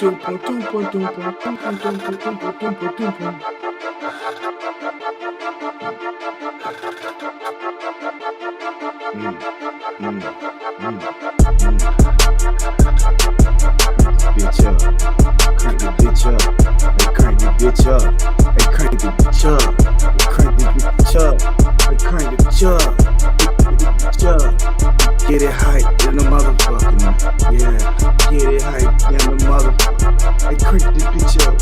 Bitch up, crank the bitch up, hey crank the bitch up, hey crank the bitch up, hey crank the bitch up, hey crank the bitch up, hey bitch up, get it hype in the motherfucking, yeah, get it hype in the motherfucker, hey crank the bitch up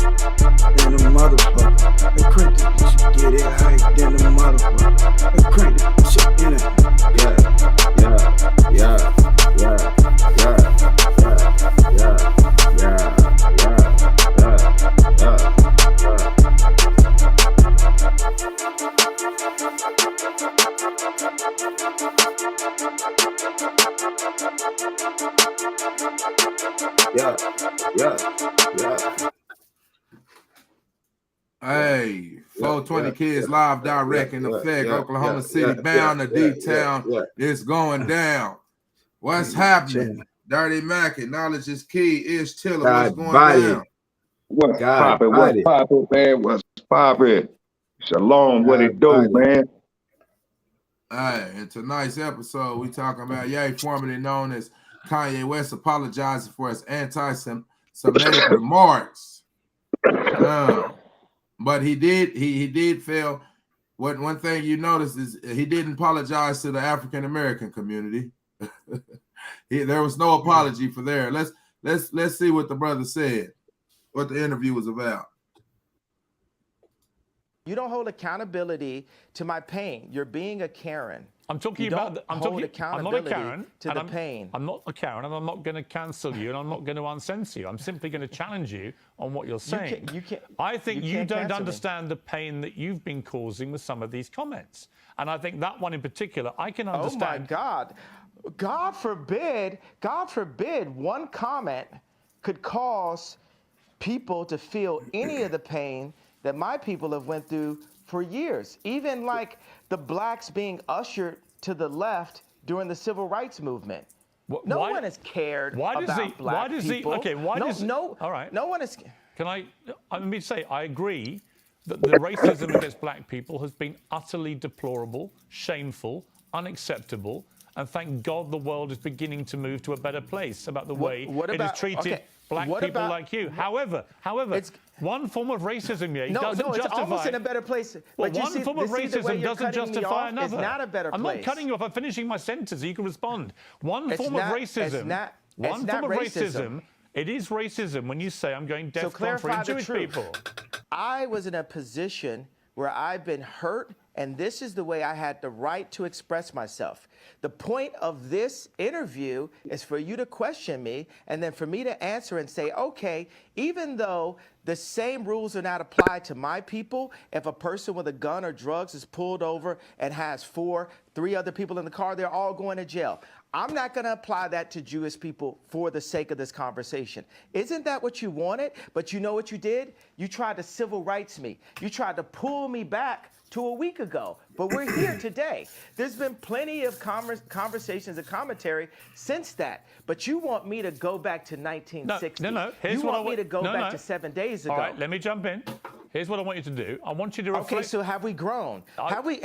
in the motherfucker, hey crank the bitch, get it hype in the motherfucker, hey crank the bitch up in it, yeah. Hey, 420 Kids live direct in effect, Oklahoma City bound to D-Town. It's going down. What's happening? Dirty Mac, knowledge is key. Ish Tiller, what's going down? What's poppin'? What's poppin', man? What's poppin'? Shalom, what it do, man? Hey, in tonight's episode, we talking about Ye, formerly known as Kanye West, apologizing for his anti-Semitic remarks. But he did fail. One thing you notice is he didn't apologize to the African American community. There was no apology for there. Let's see what the brother said, what the interview was about. You don't hold accountability to my pain. You're being a Karen. I'm talking I'm not a Karen, to the pain. I'm not a Karen, and I'm not going to cancel you, and I'm not going to uncensor you. I'm simply going to challenge you on what you're saying. I think you don't understand the pain that you've been causing with some of these comments. And I think that one in particular, I can understand. Oh, my God. God forbid one comment could cause people to feel any of the pain that my people have went through for years. Even like the blacks being ushered to the left during the civil rights movement. No one has cared about black people. All right. No one is. Let me say, I agree that the racism against black people has been utterly deplorable, shameful, unacceptable, and thank God the world is beginning to move to a better place about the way it has treated black people like you. However, one form of racism doesn't justify. It's almost in a better place. Well, one form of racism doesn't justify another. It's not a better place. I'm not cutting you off. I'm finishing my sentence so you can respond. One form of racism. It is racism when you say I'm going DEFCON for Jewish people. I was in a position where I've been hurt, and this is the way I had the right to express myself. The point of this interview is for you to question me and then for me to answer and say, okay, even though the same rules are not applied to my people, if a person with a gun or drugs is pulled over and has three other people in the car, they're all going to jail. I'm not going to apply that to Jewish people for the sake of this conversation. Isn't that what you wanted? But you know what you did? You tried to civil rights me. You tried to pull me back to a week ago, but we're here today. There's been plenty of conversations and commentary since that, but you want me to go back to 1960. No. You want me to go back to 7 days ago. All right, let me jump in. Here's what I want you to do. I want you to reflect. Okay, so have we grown? Have we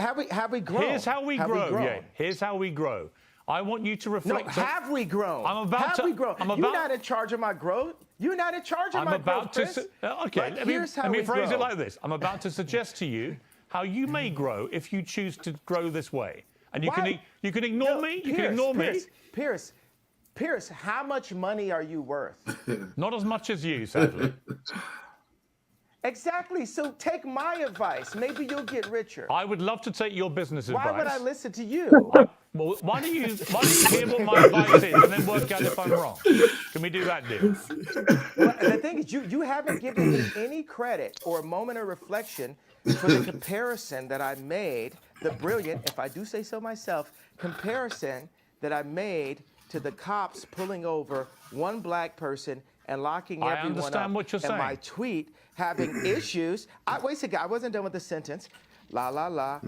grown? Here's how we grow. Yeah. Here's how we grow. I want you to reflect. No, have we grown? Have we grown? You're not in charge of my growth. You're not in charge of my growth, Chris. Okay, let me phrase it like this. I'm about to suggest to you how you may grow if you choose to grow this way. And you can ignore me. You can ignore me. Pierce, how much money are you worth? Not as much as you, sadly. Exactly. So take my advice. Maybe you'll get richer. I would love to take your business advice. Why would I listen to you? Well, why don't you hear what my advice is and then work out if I'm wrong? Can we do that, deal? Well, the thing is, you haven't given me any credit or a moment of reflection for the comparison that I made, the brilliant, if I do say so myself, comparison that I made to the cops pulling over one black person and locking everyone up. I understand what you're saying. And my tweet having issues. Wait a second, I wasn't done with the sentence. la, la, la.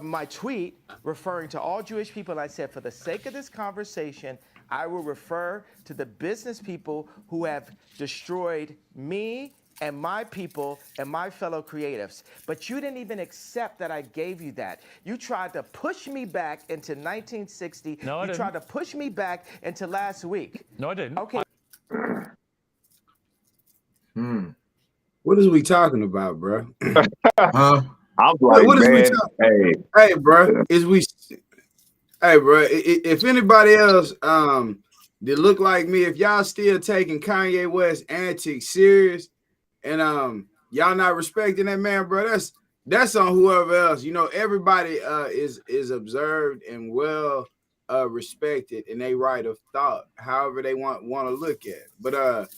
My tweet referring to all Jewish people, I said, for the sake of this conversation, I will refer to the business people who have destroyed me and my people and my fellow creatives. But you didn't even accept that I gave you that. You tried to push me back into 1960. No, I you didn't. tried to push me back into last week. No, I didn't. Okay. What is we talking about, bro? Huh? I'm like, What is we man, talking? Hey, bro, if anybody else that look like me, if y'all still taking Kanye West antics serious and y'all not respecting that man, bro, that's on whoever else. You know, everybody is observed and well respected in their right of thought, however they want to look at it. But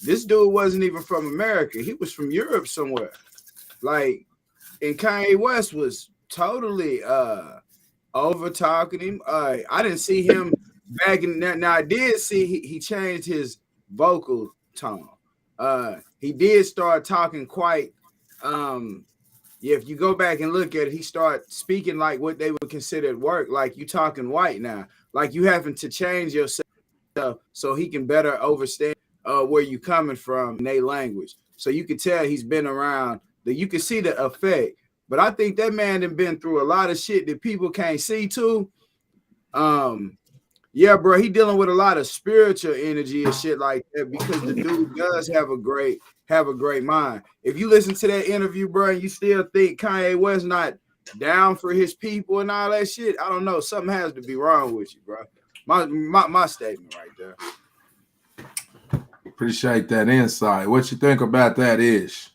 this dude wasn't even from America. He was from Europe somewhere. Like, and Kanye West was totally over talking him. I didn't see him back in that. Now I did see he changed his vocal tone. He did start talking quite if you go back and look at it, he started speaking like what they would consider at work, like you talking white now, like you having to change yourself so he can better understand where you coming from in their language. So you can tell he's been around. That you can see the effect. But I think that man done been through a lot of shit that people can't see too. Yeah, bro, he dealing with a lot of spiritual energy and shit like that because the dude does have a great mind. If you listen to that interview, bro, and you still think Kanye West not down for his people and all that shit, I don't know. Something has to be wrong with you, bro. My statement right there. Appreciate that insight. What you think about that, Ish?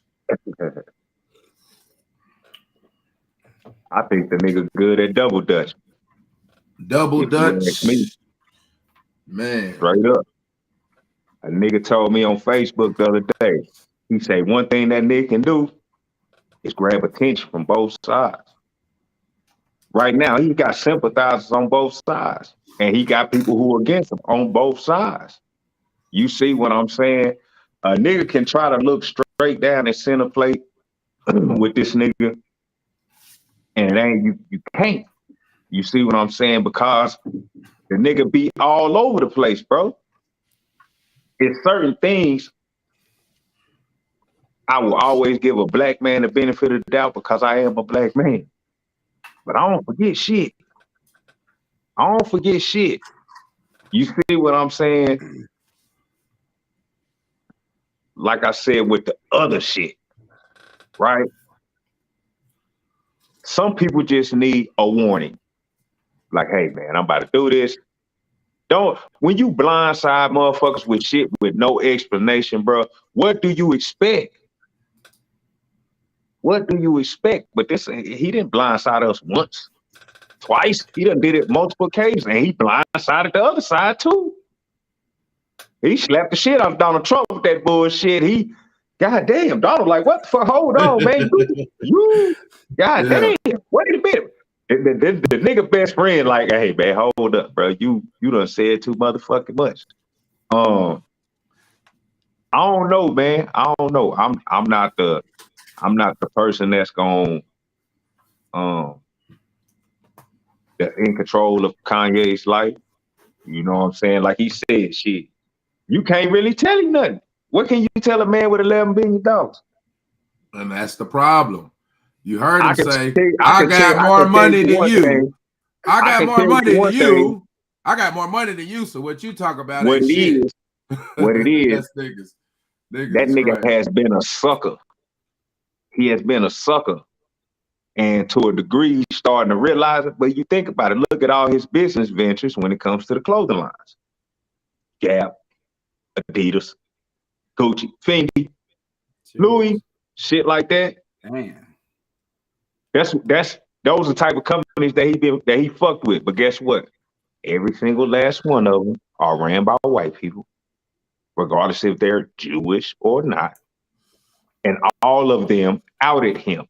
I think the nigga good at double dutch. Double Dutch, man. Straight up. A nigga told me on Facebook the other day. He said one thing that nigga can do is grab attention from both sides. Right now, he got sympathizers on both sides, and he got people who are against him on both sides. You see what I'm saying? A nigga can try to look straight down and center plate with this nigga, and it ain't you can't. You see what I'm saying? Because the nigga be all over the place, bro. It's certain things I will always give a black man the benefit of the doubt because I am a black man. But I don't forget shit. I don't forget shit. You see what I'm saying? Like I said with the other shit, right? Some people just need a warning. Like, hey, man, I'm about to do this. When you blindside motherfuckers with shit with no explanation, bro, what do you expect? What do you expect? But he didn't blindside us once, twice. He done did it multiple occasions, and he blindsided the other side too. He slapped the shit out of Donald Trump with that bullshit. Goddamn, Donald, like, what the fuck? Hold on, man. You goddamn, wait a minute. The nigga best friend, like, hey, man, hold up, bro. You done said too motherfucking much. I don't know, man. I don't know. I'm not the person that's that's in control of Kanye's life. You know what I'm saying? Like he said, shit. You can't really tell him nothing. What can you tell a man with $11 billion? And that's the problem. You heard him say, I got more money than you. I got more money than you. I got more money than you. So what you talk about ain't shit. What it is, niggas that nigga crazy. has been a sucker. He has been a sucker. And to a degree, he's starting to realize it. But you think about it, look at all his business ventures when it comes to the clothing lines. Gap, Adidas, Gucci, Fendi, Louis, shit like that. Man. Those are the type of companies that he fucked with. But guess what? Every single last one of them are ran by white people, regardless if they're Jewish or not. And all of them outed him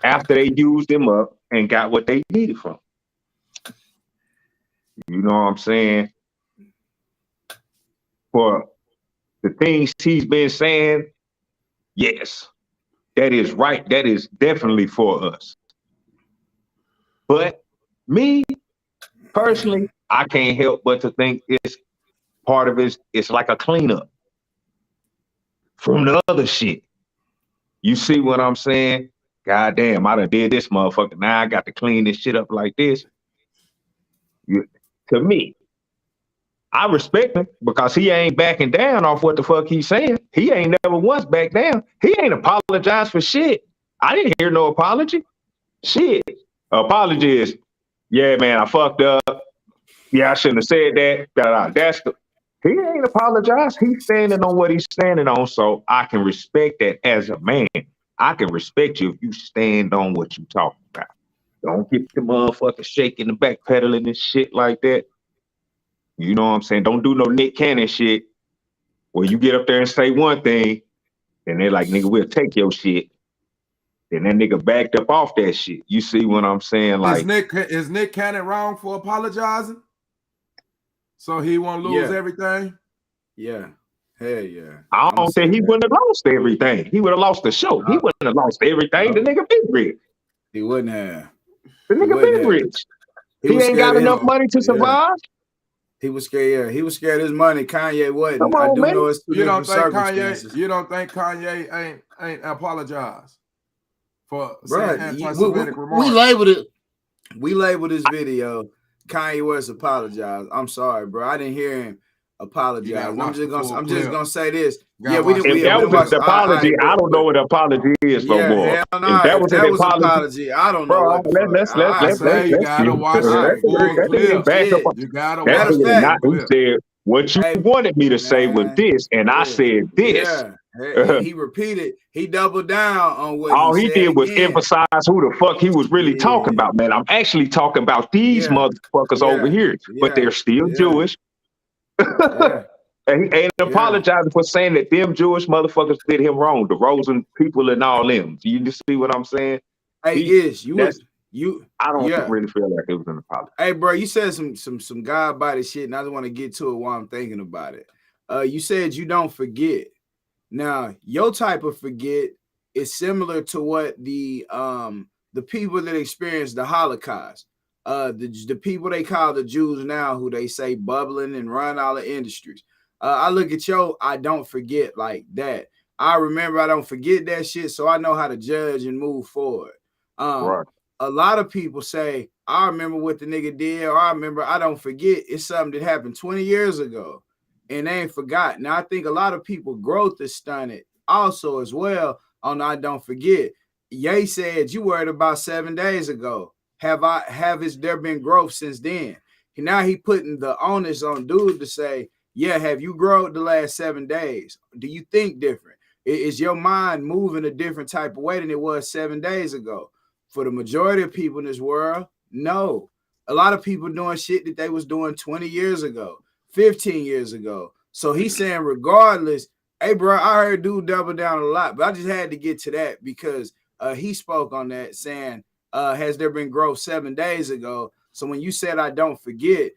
after they used him up and got what they needed from him. You know what I'm saying? For the things he's been saying, yes, that is right. That is definitely for us. But me, personally, I can't help but to think it's part of it. It's like a cleanup from the other shit. You see what I'm saying? God damn, I done did this motherfucker. Now I got to clean this shit up like this. To me, I respect him because he ain't backing down off what the fuck he's saying. He ain't never once backed down. He ain't apologized for shit. I didn't hear no apology. Shit. Apology is, yeah, man, I fucked up. Yeah, I shouldn't have said that. He ain't apologized. He's standing on what he's standing on. So I can respect that as a man. I can respect you if you stand on what you talking about. Don't get the motherfucker shaking and backpedaling and shit like that. You know what I'm saying? Don't do no Nick Cannon shit where you get up there and say one thing, and they're like, nigga, we'll take your shit. Then that nigga backed up off that shit. You see what I'm saying? Like, is Nick Cannon wrong for apologizing? So he won't lose everything? Yeah. Hell yeah. I don't think he wouldn't have lost everything. He would have lost the show. He wouldn't have lost everything. The nigga been rich. He wouldn't have. The nigga been rich. He ain't got enough money to survive. He was scared. Yeah, he was scared of his money. Kanye wasn't. Come on, I do man. know it's You don't think Kanye ain't apologized for saying anti-Semitic remarks? We labeled this video Kanye West apologized. I'm sorry, bro. I didn't hear him apologize. I'm just gonna say this. Yeah, we didn't. If that was an apology, I don't know what an apology is no more. Hell no. If that was an apology, I don't know. Bro, let's you gotta watch the full clip. You gotta watch the clip. He said, what you wanted me to say was this, and I said this. Yeah. He repeated. He doubled down on what all he did was emphasize who the fuck he was really talking about, man. I'm actually talking about these motherfuckers over here, but they're still Jewish. And apologizing for saying that them Jewish motherfuckers did him wrong, the Rosen people and all them. Do you just see what I'm saying? Hey, I don't really feel like it was an apology. Hey, bro, you said some God body shit, and I just want to get to it while I'm thinking about it. You said you don't forget. Now, your type of forget is similar to what the people that experienced the Holocaust, the people they call the Jews now, who they say bubbling and run all the industries. I look at I don't forget like that. I remember I don't forget that shit, so I know how to judge and move forward. Right. A lot of people say, I remember what the nigga did, or I remember I don't forget. It's something that happened 20 years ago, and they ain't forgot. Now, I think a lot of people growth is stunted also as well on I don't forget. Ye said, you worried about 7 days ago. Has there been growth since then? Now he putting the onus on dude to say, yeah, have you grown the last 7 days? Do you think different? Is your mind moving a different type of way than it was 7 days ago? For the majority of people in this world, no. A lot of people doing shit that they was doing 20 years ago, 15 years ago. So he's saying regardless, hey, bro, I heard dude double down a lot, but I just had to get to that because he spoke on that saying, has there been growth 7 days ago? So when you said I don't forget,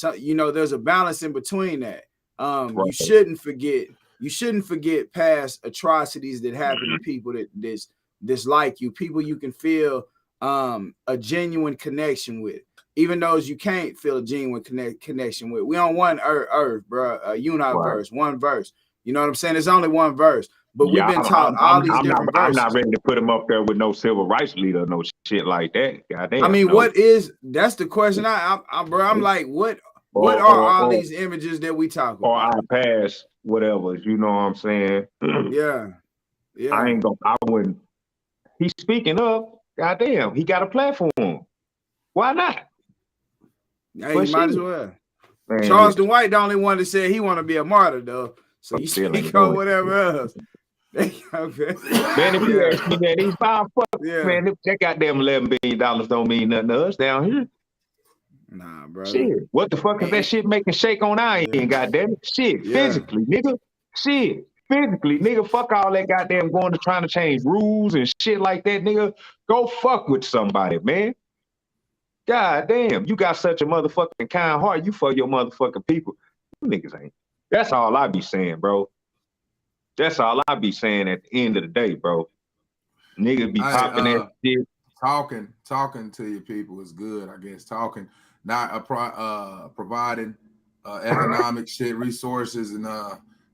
there's a balance in between that. Right. You shouldn't forget. You shouldn't forget past atrocities that happen to people that dislike you, people you can feel a genuine connection with, even those you can't feel a genuine connection with. We on one earth, bro, universe, one verse. You know what I'm saying? There's only one verse, but we've been taught all these different verses. I'm not ready to put him up there with no civil rights leader, no shit like that. Goddamn. I mean, that's the question. I'm like, what are all these images that we talk about? Or our past, whatever, you know what I'm saying? Yeah. I wouldn't. He's speaking up. Goddamn, he got a platform. Why not? Hey, you might as well. Man, Charles Dwight, the only one that said he want to be a martyr, though. So you speak on whatever else. Man, if you ask me that, these five fuck, man, that goddamn $11 billion don't mean nothing to us down here. Nah, bro. Shit, what the fuck is that shit making shake on our end? Goddamn it, shit, physically, nigga, shit. Physically, nigga, fuck all that goddamn going to trying to change rules and shit like that, nigga. Go fuck with somebody, man. God damn, you got such a motherfucking kind heart. You fuck your motherfucking people. You niggas ain't. That's all I be saying, bro. That's all I be saying at the end of the day, bro. Niggas be popping that shit. Talking to your people is good, I guess. Talking, not providing economic shit, resources, and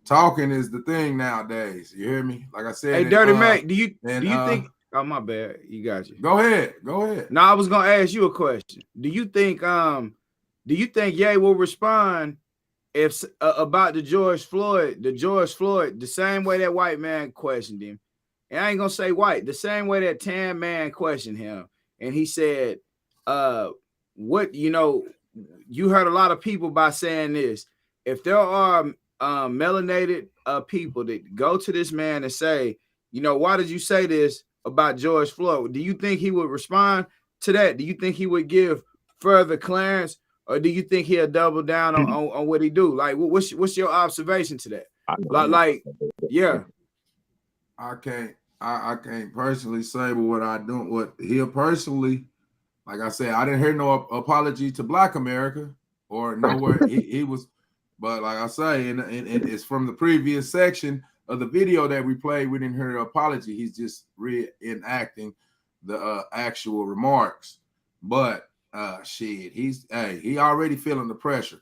talking is the thing nowadays. You hear me? Like I said. Hey, Dirty Mac, do you think? Oh, my bad. You got you. Go ahead. Now I was gonna ask you a question. Do you think Ye will respond if about the George Floyd, the same way that white man questioned him? And I ain't gonna say white, the same way that tan man questioned him, and he said, what, you heard a lot of people by saying this. If there are melanated people that go to this man and say, why did you say this about George Floyd? Do you think he would respond to that? Do you think he would give further clearance, or do you think he'll double down on what he do? Like, what's your observation to that? Yeah. I can't personally say, but what he'll personally, like I said, I didn't hear no apology to Black America or nowhere he was, but like I say, and it's from the previous section of the video that we played. We didn't hear an apology. He's just reenacting the actual remarks. But shit, he already feeling the pressure.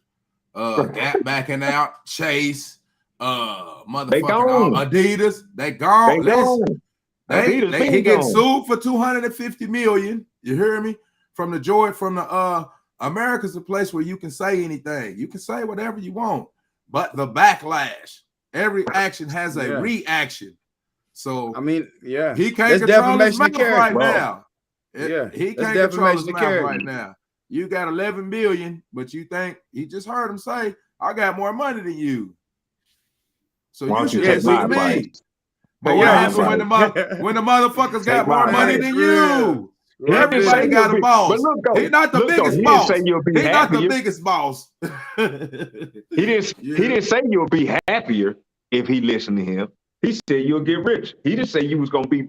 Gap backing out, Chase, motherfucking Adidas, they gone. He getting sued for $250 million. You hear me? From the America's a place where you can say anything. You can say whatever you want, but the backlash, every action has a reaction. So I mean, he can't control his mouth right now. He can't control his mouth right now. You got 11 billion, but you think he just heard him say, "I got more money than you." So you should listen to me. But what happens when the motherfuckers got more money than you? Everybody got a boss. He's not the biggest boss. He's not the biggest boss. He didn't say you'll be happier if he listened to him. He said you'll get rich. He didn't say you was gonna be.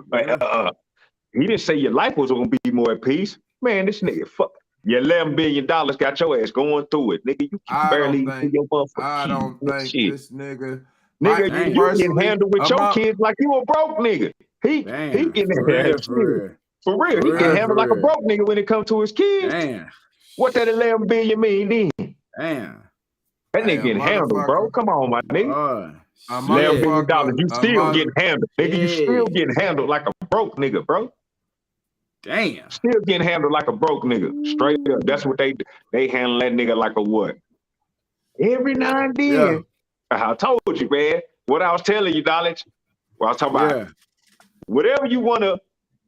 He didn't say your life was gonna be more at peace. Man, this nigga, fuck. Your $11 billion got your ass going through it, nigga. You can barely see your motherfucker. I don't think this nigga. Nigga, you can handle with your kids like you a broke nigga. He can for real. He can handle like a broke nigga when it comes to his kids. Damn. What that 11 billion mean then? Damn. That nigga getting handled, bro. Come on, my nigga. $11 billion, you still getting handled. Nigga, you still getting handled like a broke nigga, bro. Damn. Still getting handled like a broke nigga. Straight up. That's what they handle that nigga like a what? Every now and then. Yeah. I told you, man. What I was telling you, Knowledge. What I was talking about. Whatever you want to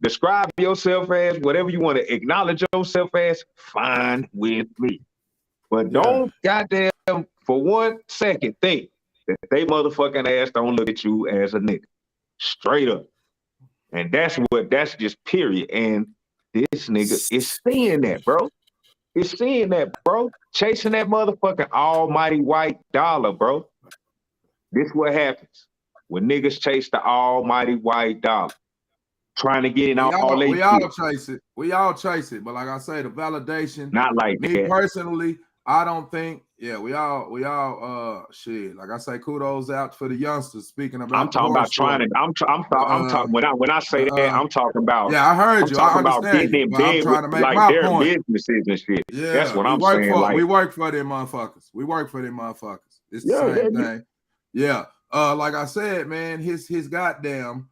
describe yourself as, whatever you want to acknowledge yourself as, fine with me. But don't goddamn for 1 second think that they motherfucking ass don't look at you as a nigga. Straight up. And that's just period. And this nigga is seeing that, bro. It's seeing that, bro. Chasing that motherfucking almighty white dollar, bro. This what happens when niggas chase the almighty white dollar. Trying to get in all they We all chase it. We all chase it. But like I say, the validation. Not like me that. Personally, I don't think. Yeah, we all shit. Like I say, kudos out for the youngsters. Speaking about, I'm talking about trying to. I'm talking when I say that, I'm talking about. Yeah, I heard you. I understand. About getting in bed with like their businesses and shit. Yeah, that's what I'm saying. We work for them motherfuckers. It's the same thing. Yeah. Like I said, man, his goddamn.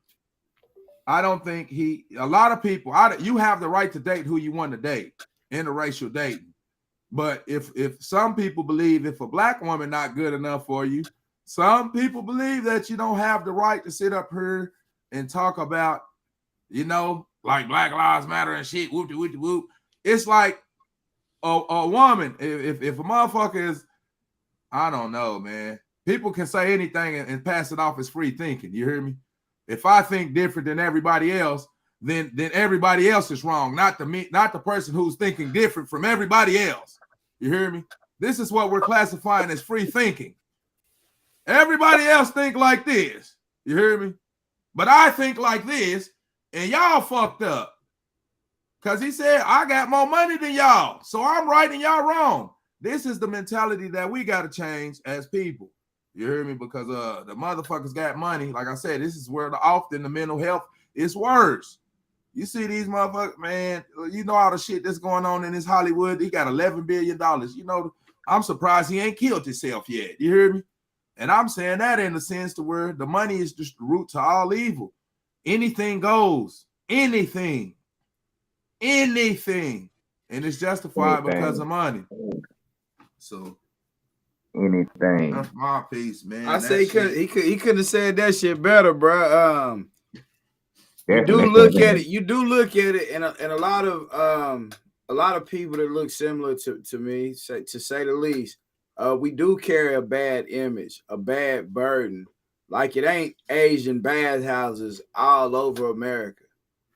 I don't think a lot of people, you have the right to date who you want to date, interracial dating. But if some people believe if a black woman not good enough for you, some people believe that you don't have the right to sit up here and talk about, like Black Lives Matter and shit, whoop de whoop de whoop. It's like a woman, if a motherfucker is, I don't know, man. People can say anything and pass it off as free thinking. You hear me? If I think different than everybody else, then everybody else is wrong. Not the person who's thinking different from everybody else. You hear me? This is what we're classifying as free thinking. Everybody else think like this. You hear me? But I think like this, and y'all fucked up. Because he said, I got more money than y'all, so I'm right and y'all wrong. This is the mentality that we got to change as people. You hear me? Because the motherfuckers got money. Like I said, this is where often the mental health It's worse. You see these motherfuckers, man, you know all the shit that's going on in this Hollywood. He got $11 billion. You know, I'm surprised he ain't killed himself yet. You hear me? And I'm saying that in the sense to where the money is just the root to all evil. Anything goes. Anything. And it's justified because of money. So anything. that's my piece, man. I say he could have said that shit better, bro. You do Definitely. look at it, and a lot of people that look similar to me, to say the least, we do carry a bad image, a bad burden. Like it ain't Asian bathhouses all over America.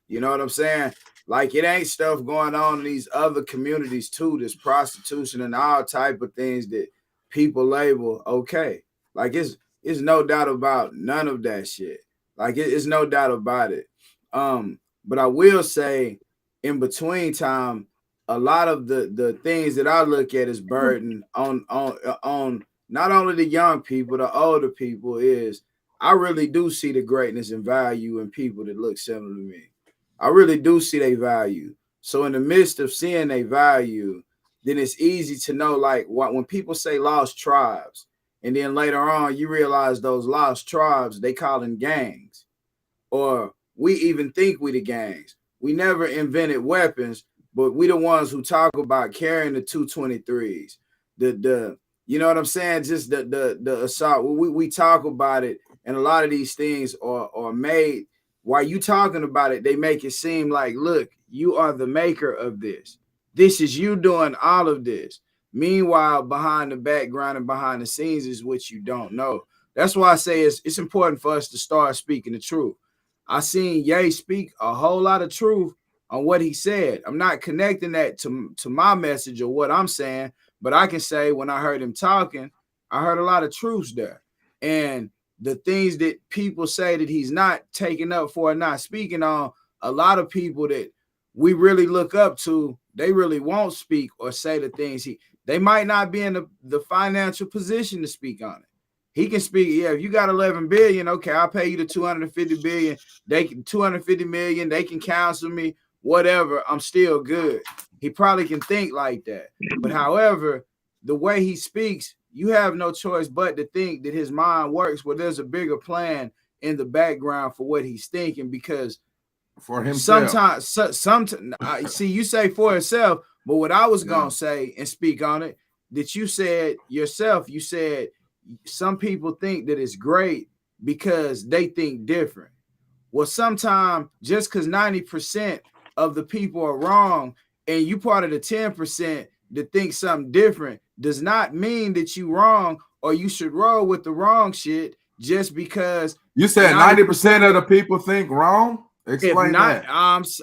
You know what I'm saying? Like it ain't stuff going on in these other communities too. There's prostitution and all type of things that people label okay. Like it's no doubt about none of that shit. Like it's no doubt about it. But I will say, in between time, a lot of the things that I look at as burden on not only the young people, the older people, is I really do see the greatness and value in people that look similar to me. I really do see their value. So in the midst of seeing their value, then it's easy to know, like, when people say lost tribes, and then later on you realize those lost tribes, they call them gangs, or we even think we the gangs. We never invented weapons, but we the ones who talk about carrying the 223s, the you know what I'm saying? Just the assault. We talk about it, and a lot of these things are made. While you talking about it, they make it seem like, look, you are the maker of this. This is you doing all of this. Meanwhile, behind the background and behind the scenes is what you don't know. That's why I say it's important for us to start speaking the truth. I seen Ye speak a whole lot of truth on what he said. I'm not connecting that to my message or what I'm saying, but I can say when I heard him talking, I heard a lot of truths there. And the things that people say that he's not taking up for and not speaking on, a lot of people that we really look up to, they really won't speak or say the things they might not be in the financial position to speak on it. He can speak, yeah, if you got 11 billion, okay, I'll pay you the 250 billion. They can 250 million, they can counsel me, whatever, I'm still good. He probably can think like that. But however, the way he speaks, you have no choice but to think that his mind works where there's a bigger plan in the background for what he's thinking, because for himself. Sometimes, see, you say for himself, but what I was gonna say and speak on it, that you said yourself, you said some people think that it's great because they think different. Well, sometimes just because 90% of the people are wrong and you part of the 10% that think something different does not mean that you wrong or you should roll with the wrong shit just because you said 90% of the people think wrong. Explain that.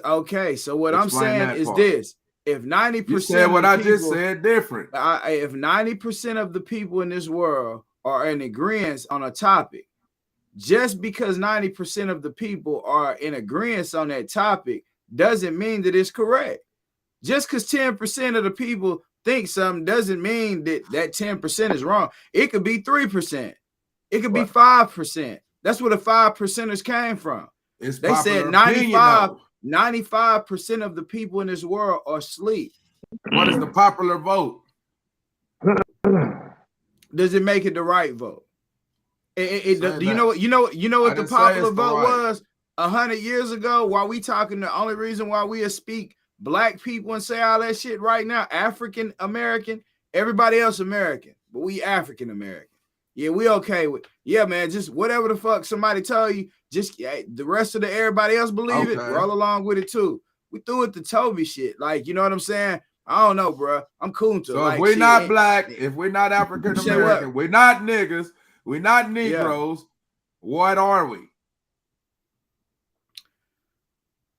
Okay, so what I'm saying is this: if 90%, you said what I just said different. If 90% of the people in this world are in agreement on a topic, just because 90% of the people are in agreement on that topic doesn't mean that it's correct. Just because 10% of the people think something doesn't mean that 10% is wrong. It could be 3%. It could be 5%. That's where the 5%ers came from. They said 95% of the people in this world are asleep. What is the popular vote? Does it make it the right vote? You know what the popular vote was 100 years ago? While we talking, the only reason why we speak black people and say all that shit right now, African American, everybody else American, but we African American. Yeah, we okay with, yeah, man, just whatever the fuck somebody tell you, just the rest of the everybody else believe it, roll along with it too. We threw it to Toby shit, like, you know what I'm saying? I don't know, bro. I'm cool to. So like, if we're not black, if we're not African American, we're not niggas, we're not Negroes. What are we?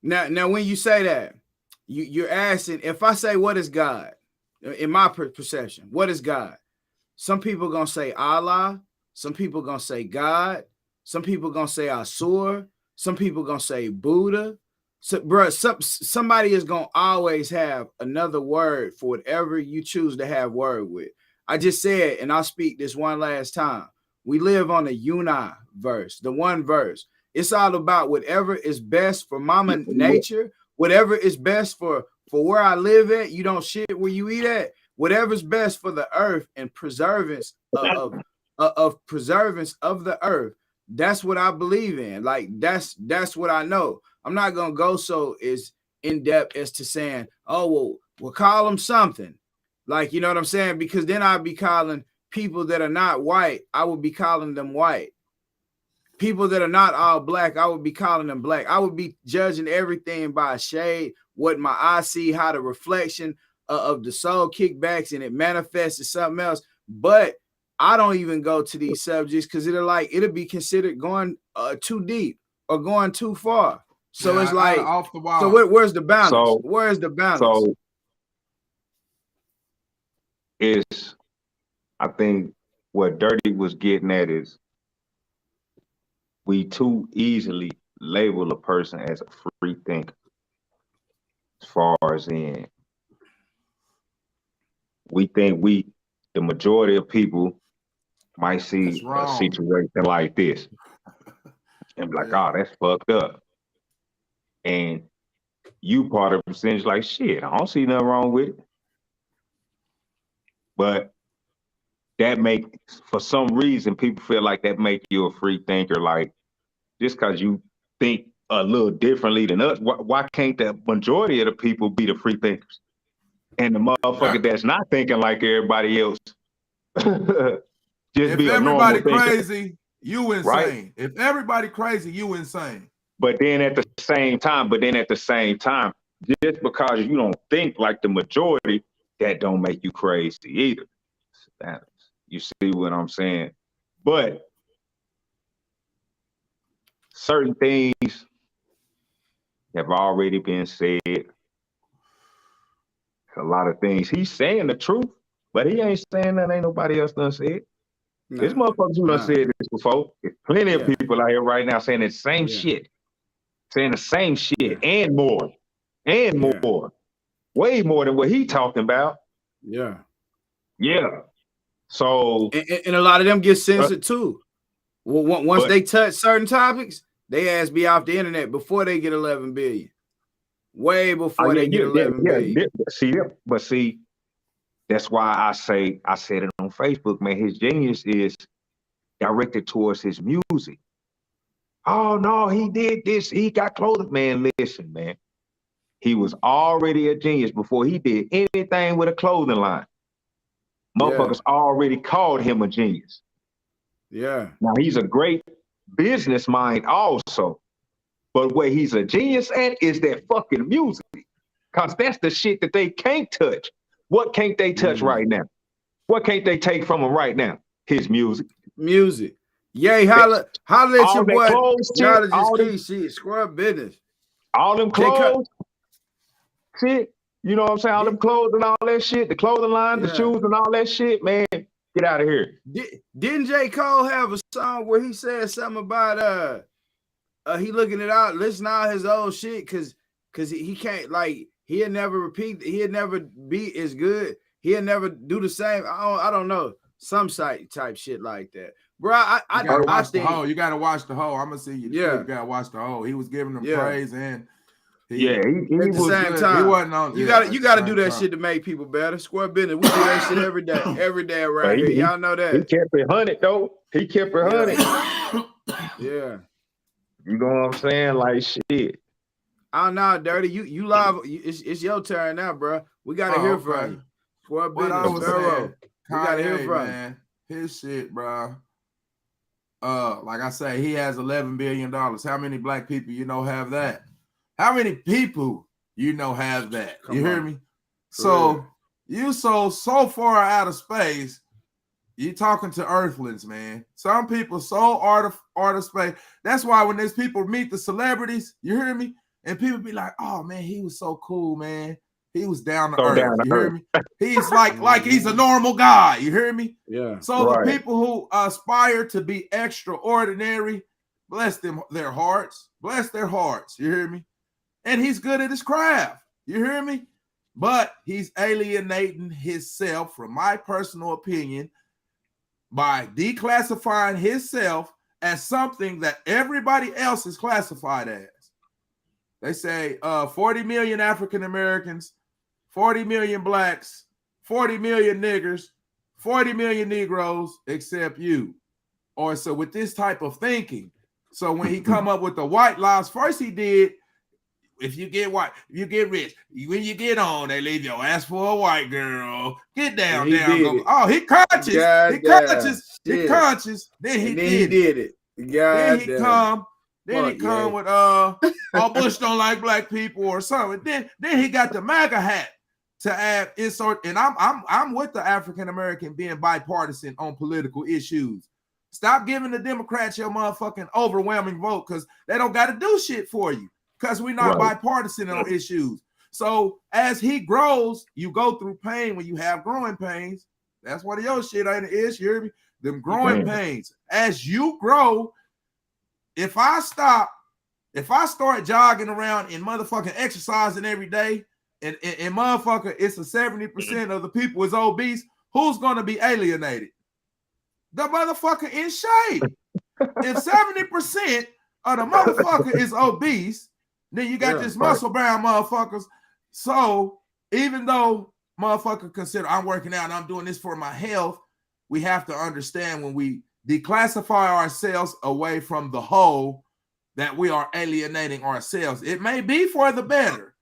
Now, when you say that, you're asking, if I say what is God, in my perception, what is God? Some people gonna say Allah, some people gonna say God, some people gonna say Asur, some people gonna say Buddha. So, bro, somebody is gonna always have another word for whatever you choose to have word with. I just said, and I'll speak this one last time. We live on a universe, the one verse. It's all about whatever is best for Mama Nature, whatever is best for where I live at. You don't shit where you eat at. Whatever's best for the earth and preservance of preservance of the earth. That's what I believe in. Like that's what I know. I'm not gonna go so is in depth as to saying, oh well, we'll call them something. Like, you know what I'm saying? Because then I'd be calling people that are not white, I would be calling them white. People that are not all black, I would be calling them black. I would be judging everything by a shade, what my eyes see, how the reflection of the soul kickbacks and it manifests as something else. But I don't even go to these subjects because it'll be considered going too deep or going too far. So it's like off the wall. So where's the balance? So, where's the balance? So I think what Dirty was getting at is we too easily label a person as a free thinker. As far as in, we think the majority of people might see a situation like this and be like, oh, that's fucked up. And you part of the percentage like, shit, I don't see nothing wrong with it. But that for some reason, people feel like that make you a free thinker. Like, just because you think a little differently than us, why can't the majority of the people be the free thinkers? And the motherfucker that's not thinking like everybody else, if be a normal thinker. Crazy, you insane. Right? If everybody crazy, you insane. But then at the same time, just because you don't think like the majority, that don't make you crazy either. You see what I'm saying? But certain things have already been said. A lot of things. He's saying the truth, but he ain't saying that ain't nobody else done said. Nah, this motherfuckers who done said this before. There's plenty of people out here right now saying the same shit. Saying the same shit and more. And more. Way more than what he talking about. Yeah. Yeah. So and a lot of them get censored too. Well, once they touch certain topics, they ass be off the internet before they get 11 billion. Way before they get 11 billion. See, that's why I said it on Facebook, man. His genius is directed towards his music. Oh no, he did this. He got clothing. Man, listen, man. He was already a genius before he did anything with a clothing line. Motherfuckers already called him a genius. Yeah. Now he's a great business mind also. But where he's a genius at is that fucking music. Because that's the shit that they can't touch. What can't they touch right now? What can't they take from him right now? His music. Music. Yay, holla at your boy. Shit, scrub business. All them clothes. Shit. You know what I'm saying? All them clothes and all that shit. The clothing line, the shoes and all that shit, man. Get out of here. Didn't J. Cole have a song where he said something about he looking it out, listen to all his old shit because he can't, like, he'll never be as good, he'll never do the same. I don't know, some type shit like that, bro. I think you gotta watch the whole. I'm gonna see you. You gotta watch the whole. He was giving them praise and he at the same time. He wasn't on. You gotta do that shit to make people better. Square business. We do that shit every day around here. Y'all know that. He kept it 100 though. He kept it 100. Yeah. You know what I'm saying? Like shit. I don't know, Dirty. You live. It's your turn now, bro. We gotta hear from you. What I was saying, we gotta hear from man. His shit, bro. Like I say, he has $11 billion. How many black people you know have that? How many people you know have that? You hear me? So you so far out of space. You talking to earthlings, man. Some people so out of space. That's why when there's people meet the celebrities, you hear me? And people be like, oh man, he was so cool, man. He was down to earth. You hear me? He's like he's a normal guy. You hear me? Yeah. So the people who aspire to be extraordinary, bless them their hearts. Bless their hearts. You hear me? And he's good at his craft. You hear me? But he's alienating himself, from my personal opinion, by declassifying himself as something that everybody else is classified as. They say 40 million African Americans, 40 million blacks, 40 million niggers, 40 million Negroes, except you. Or so with this type of thinking. So when he come up with the white lies, first he did, if you get white, you get rich. When you get on, they leave your ass for a white girl. Get down, down. Go. Oh, he conscious. He conscious. He conscious. Then he did it. Then he come with oh, Bush don't like black people or something. Then he got the MAGA hat to add insert. And I'm with the African American being bipartisan on political issues. Stop giving the Democrats your motherfucking overwhelming vote because they don't got to do shit for you. Because we're not bipartisan on issues. So as he grows, you go through pain when you have growing pains. That's what your shit ain't is. You hear me? Them growing pains. As you grow, if I start jogging around and motherfucking exercising every day, and motherfucker, it's a 70% of the people is obese, who's gonna be alienated? The motherfucker in shape. If 70% of the motherfucker is obese, then you got this muscle bound motherfuckers. So even though motherfucker consider I'm working out and I'm doing this for my health, we have to understand when we declassify ourselves away from the whole that we are alienating ourselves. It may be for the better.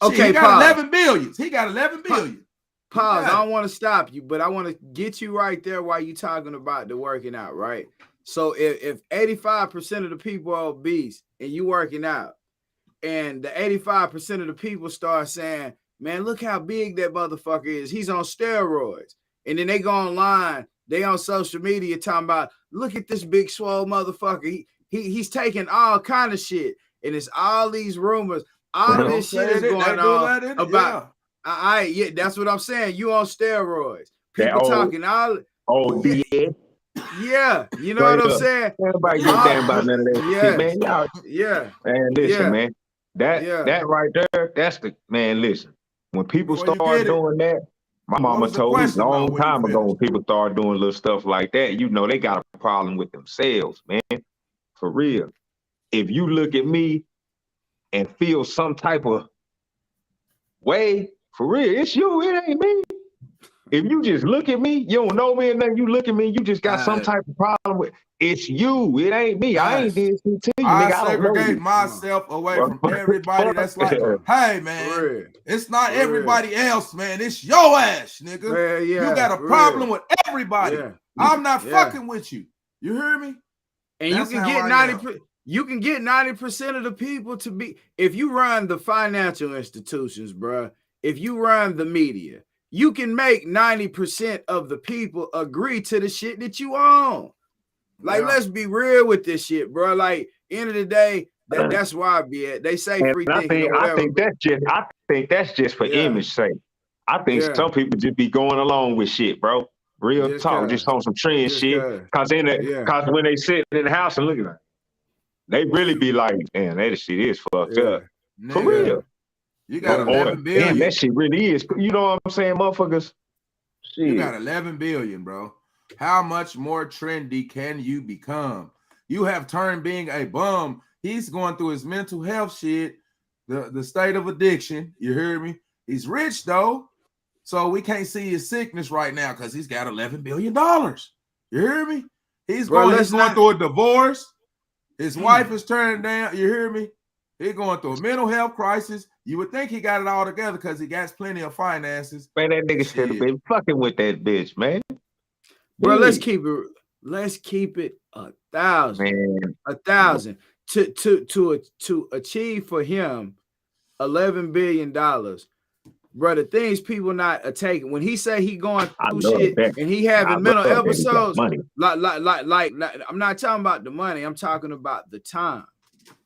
Okay, he got 11 billion. He got 11 billion. Pause. I don't want to stop you, but I want to get you right there while you talking about the working out, right? So if 85% of the people are obese and you working out, and the 85% of the people start saying, man, look how big that motherfucker is. He's on steroids. And then they go online, they on social media talking about, look at this big swole motherfucker. He's taking all kind of shit. And it's all these rumors. All of this shit is going on about, yeah, that's what I'm saying. You on steroids. People talking all. Oh, yeah. Yeah, you know what I'm saying? Everybody get damn about none of that shit, man. Y'all, man, listen, man. That right there, that's the man. Listen, when people start doing that, my mama told me a long time ago when people start doing little stuff like that, you know they got a problem with themselves, man. For real. If you look at me and feel some type of way, for real, it's you, it ain't me. If you just look at me, you don't know me, and then you look at me, you just got some type of problem with it's you. It ain't me. I ain't did shit to you. I segregate myself away from everybody that's like, hey man, it's not everybody else, man. It's your ass, nigga. You got a problem with everybody. I'm not fucking with you. You hear me? And that's you can get 90%. You can get 90% of the people to be. If you run the financial institutions, bro. If you run the media. You can make 90% of the people agree to the shit that you own. Like, let's be real with this shit, bro. Like, end of the day, that's where I be at. They say free thinking. I think that's just for image sake. I think some people just be going along with shit, bro. Real talk, just on some trend shit. Cause when they sit in the house and look at it, they really be like, damn, that shit is fucked up. For real. You got 11 billion. Damn, that shit really is. You know what I'm saying, motherfuckers? Shit. You got 11 billion, bro. How much more trendy can you become? You have turned being a bum. He's going through his mental health shit, the state of addiction. You hear me? He's rich, though. So we can't see his sickness right now because he's got $11 billion. You hear me? He's going through a divorce. His wife is turning down. You hear me? He's going through a mental health crisis. You would think he got it all together because he got plenty of finances. Man, that nigga should have been fucking with that bitch, man. Bro, let's keep it 1,000. Man. 1,000. To achieve for him $11 billion. Bro, the things people not taking. When he say he going through shit and he having mental episodes, like I'm not talking about the money. I'm talking about the time.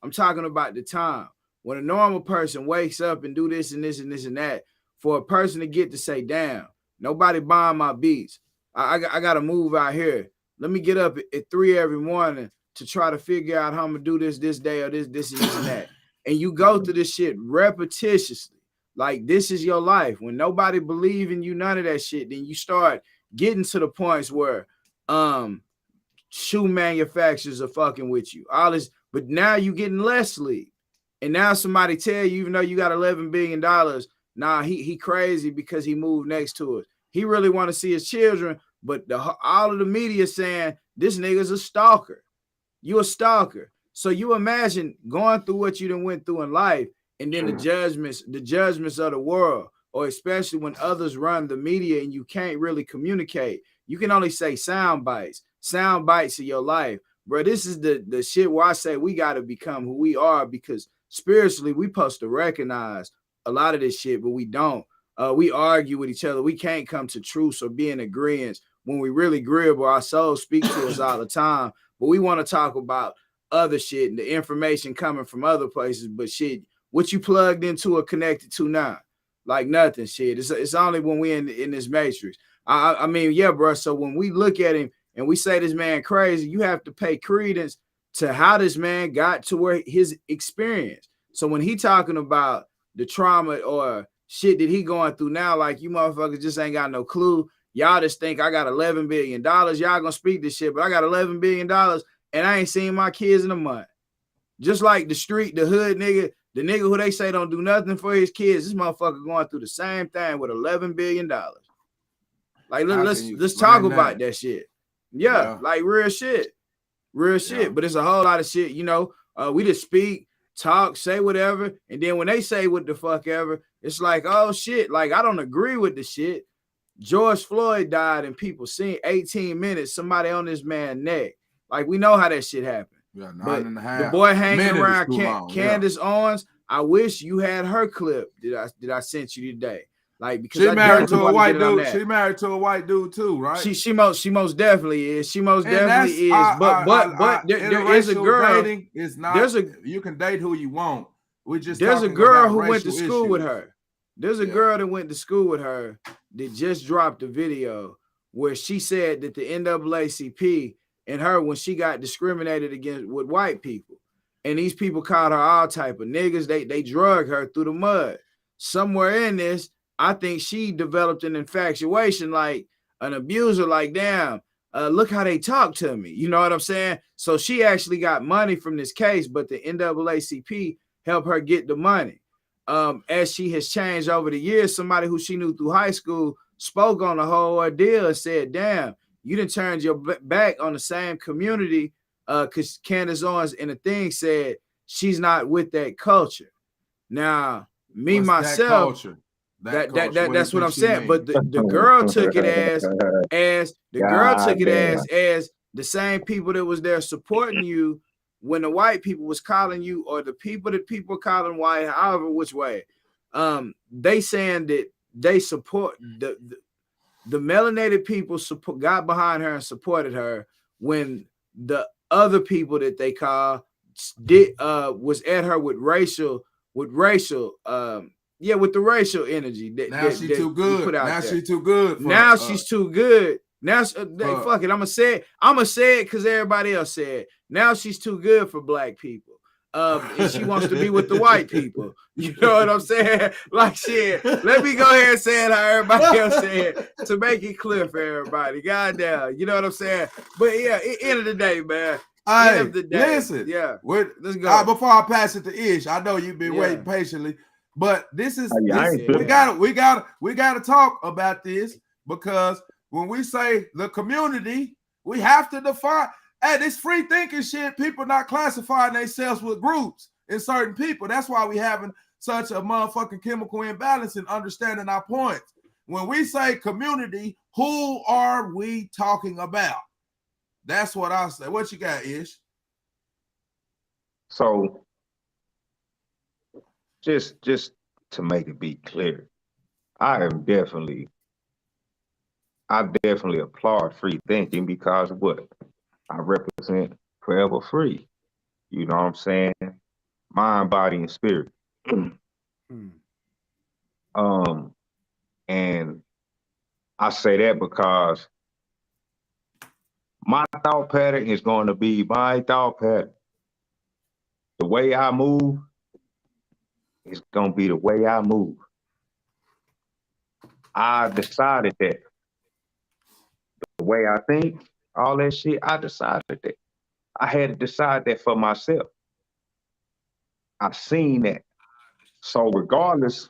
I'm talking about the time. When a normal person wakes up and do this and this and this and that, for a person to get to say, damn, nobody buying my beats. I got to move out here. Let me get up at 3 every morning to try to figure out how I'm going to do this day or this and this and that. And you go through this shit repetitiously. Like, this is your life. When nobody believe in you, none of that shit, then you start getting to the points where shoe manufacturers are fucking with you. All this, but now you getting less lead. And now somebody tell you, even though you got $11 billion, nah, he crazy because he moved next to us. He really want to see his children, but all of the media saying this nigga's a stalker. You a stalker. So you imagine going through what you done went through in life, and then the judgments of the world, or especially when others run the media and you can't really communicate. You can only say sound bites of your life. Bro, this is the shit where I say we got to become who we are, because spiritually we supposed to recognize a lot of this shit, but we don't. We argue with each other. We can't come to truths or be in agreement when we really agreeable. Our souls speak to us all the time, but we want to talk about other shit and the information coming from other places. But shit, what you plugged into or connected to now? Like nothing. Shit, it's only when we in this matrix. I mean, yeah, bro. So when we look at him and we say this man crazy, you have to pay credence to how this man got to where his experience. So when he talking about the trauma or shit that he going through now, like you motherfuckers just ain't got no clue. Y'all just think I got $11 billion. Y'all gonna speak this shit, but I got $11 billion and I ain't seen my kids in a month. Just like the street, the hood nigga, the nigga who they say don't do nothing for his kids, this motherfucker going through the same thing with $11 billion. Like let's talk about that shit. Yeah, like real shit. But it's a whole lot of shit, you know. We just speak, talk, say whatever, and then when they say what the fuck ever, it's like, oh shit, like I don't agree with the shit. George Floyd died and people seen 18 minutes, somebody on this man's neck. Like we know how that shit happened. Yeah, but 9.5. The boy hanging around Candace yeah. Owens, I wish you had her clip that I sent you today. Like because she married to a white dude. She married to a white dude too, right? She most definitely is. She most definitely is. But there is a girl. Dating is not. You can date who you want. We just there's a girl who went to school with her. There's a girl that went to school with her that just dropped a video where she said that the NAACP and her, when she got discriminated against with white people, and these people called her all type of niggas, they drug her through the mud. Somewhere in this, I think she developed an infatuation, like an abuser, like, damn, look how they talk to me. You know what I'm saying? So she actually got money from this case, but the NAACP helped her get the money. As she has changed over the years, somebody who she knew through high school spoke on the whole ordeal and said, damn, you done turned your back on the same community, because Candace Owens in the thing said she's not with that culture. Now, me, myself, that's what I'm saying. But the girl took it as the same people that was there supporting you when the white people was calling you, or the people that people were calling white, however which way. They saying that they support the melanated people got behind her and supported her when the other people that they call was at her with racial energy. Now she's too good. Now she's too good. Now she's too good. Now fuck it. I'ma say it because everybody else said. Now she's too good for black people. And she wants to be with the white people. You know what I'm saying? Like shit. Let me go ahead and say it how everybody else said to make it clear for everybody. Goddamn. You know what I'm saying? But yeah, end of the day, man. End of the day. Listen. Yeah. Let's go. Before I pass it to Ish, I know you've been waiting patiently, but this is we gotta talk about this, because when we say the community, we have to define. Hey, this free thinking shit, people not classifying themselves with groups and certain people. That's why we having such a motherfucking chemical imbalance in understanding our points. When we say community, who are we talking about? That's what I say. What you got, Ish? So, just to make it be clear, I definitely applaud free thinking, because what? I represent Forever Free. You know what I'm saying? Mind, body, and spirit. And I say that because my thought pattern is going to be my thought pattern. The way I move is going to be the way I move. I decided that the way I think all that shit. I decided that. I had to decide that for myself. I seen that. So regardless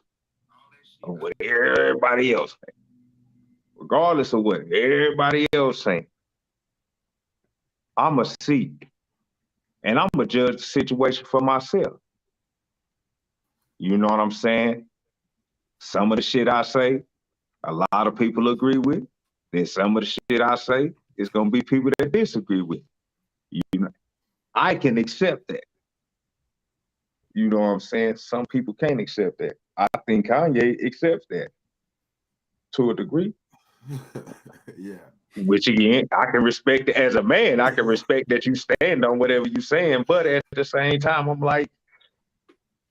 of what everybody else think, regardless of what everybody else saying, I'ma see and I'ma judge the situation for myself. You know what I'm saying? Some of the shit I say, a lot of people agree with. Then some of the shit I say, it's gonna be people that disagree with. You know, I can accept that. You know what I'm saying? Some people can't accept that. I think Kanye accepts that to a degree. Yeah. Which again, I can respect it as a man. I can respect that you stand on whatever you're saying, but at the same time, I'm like,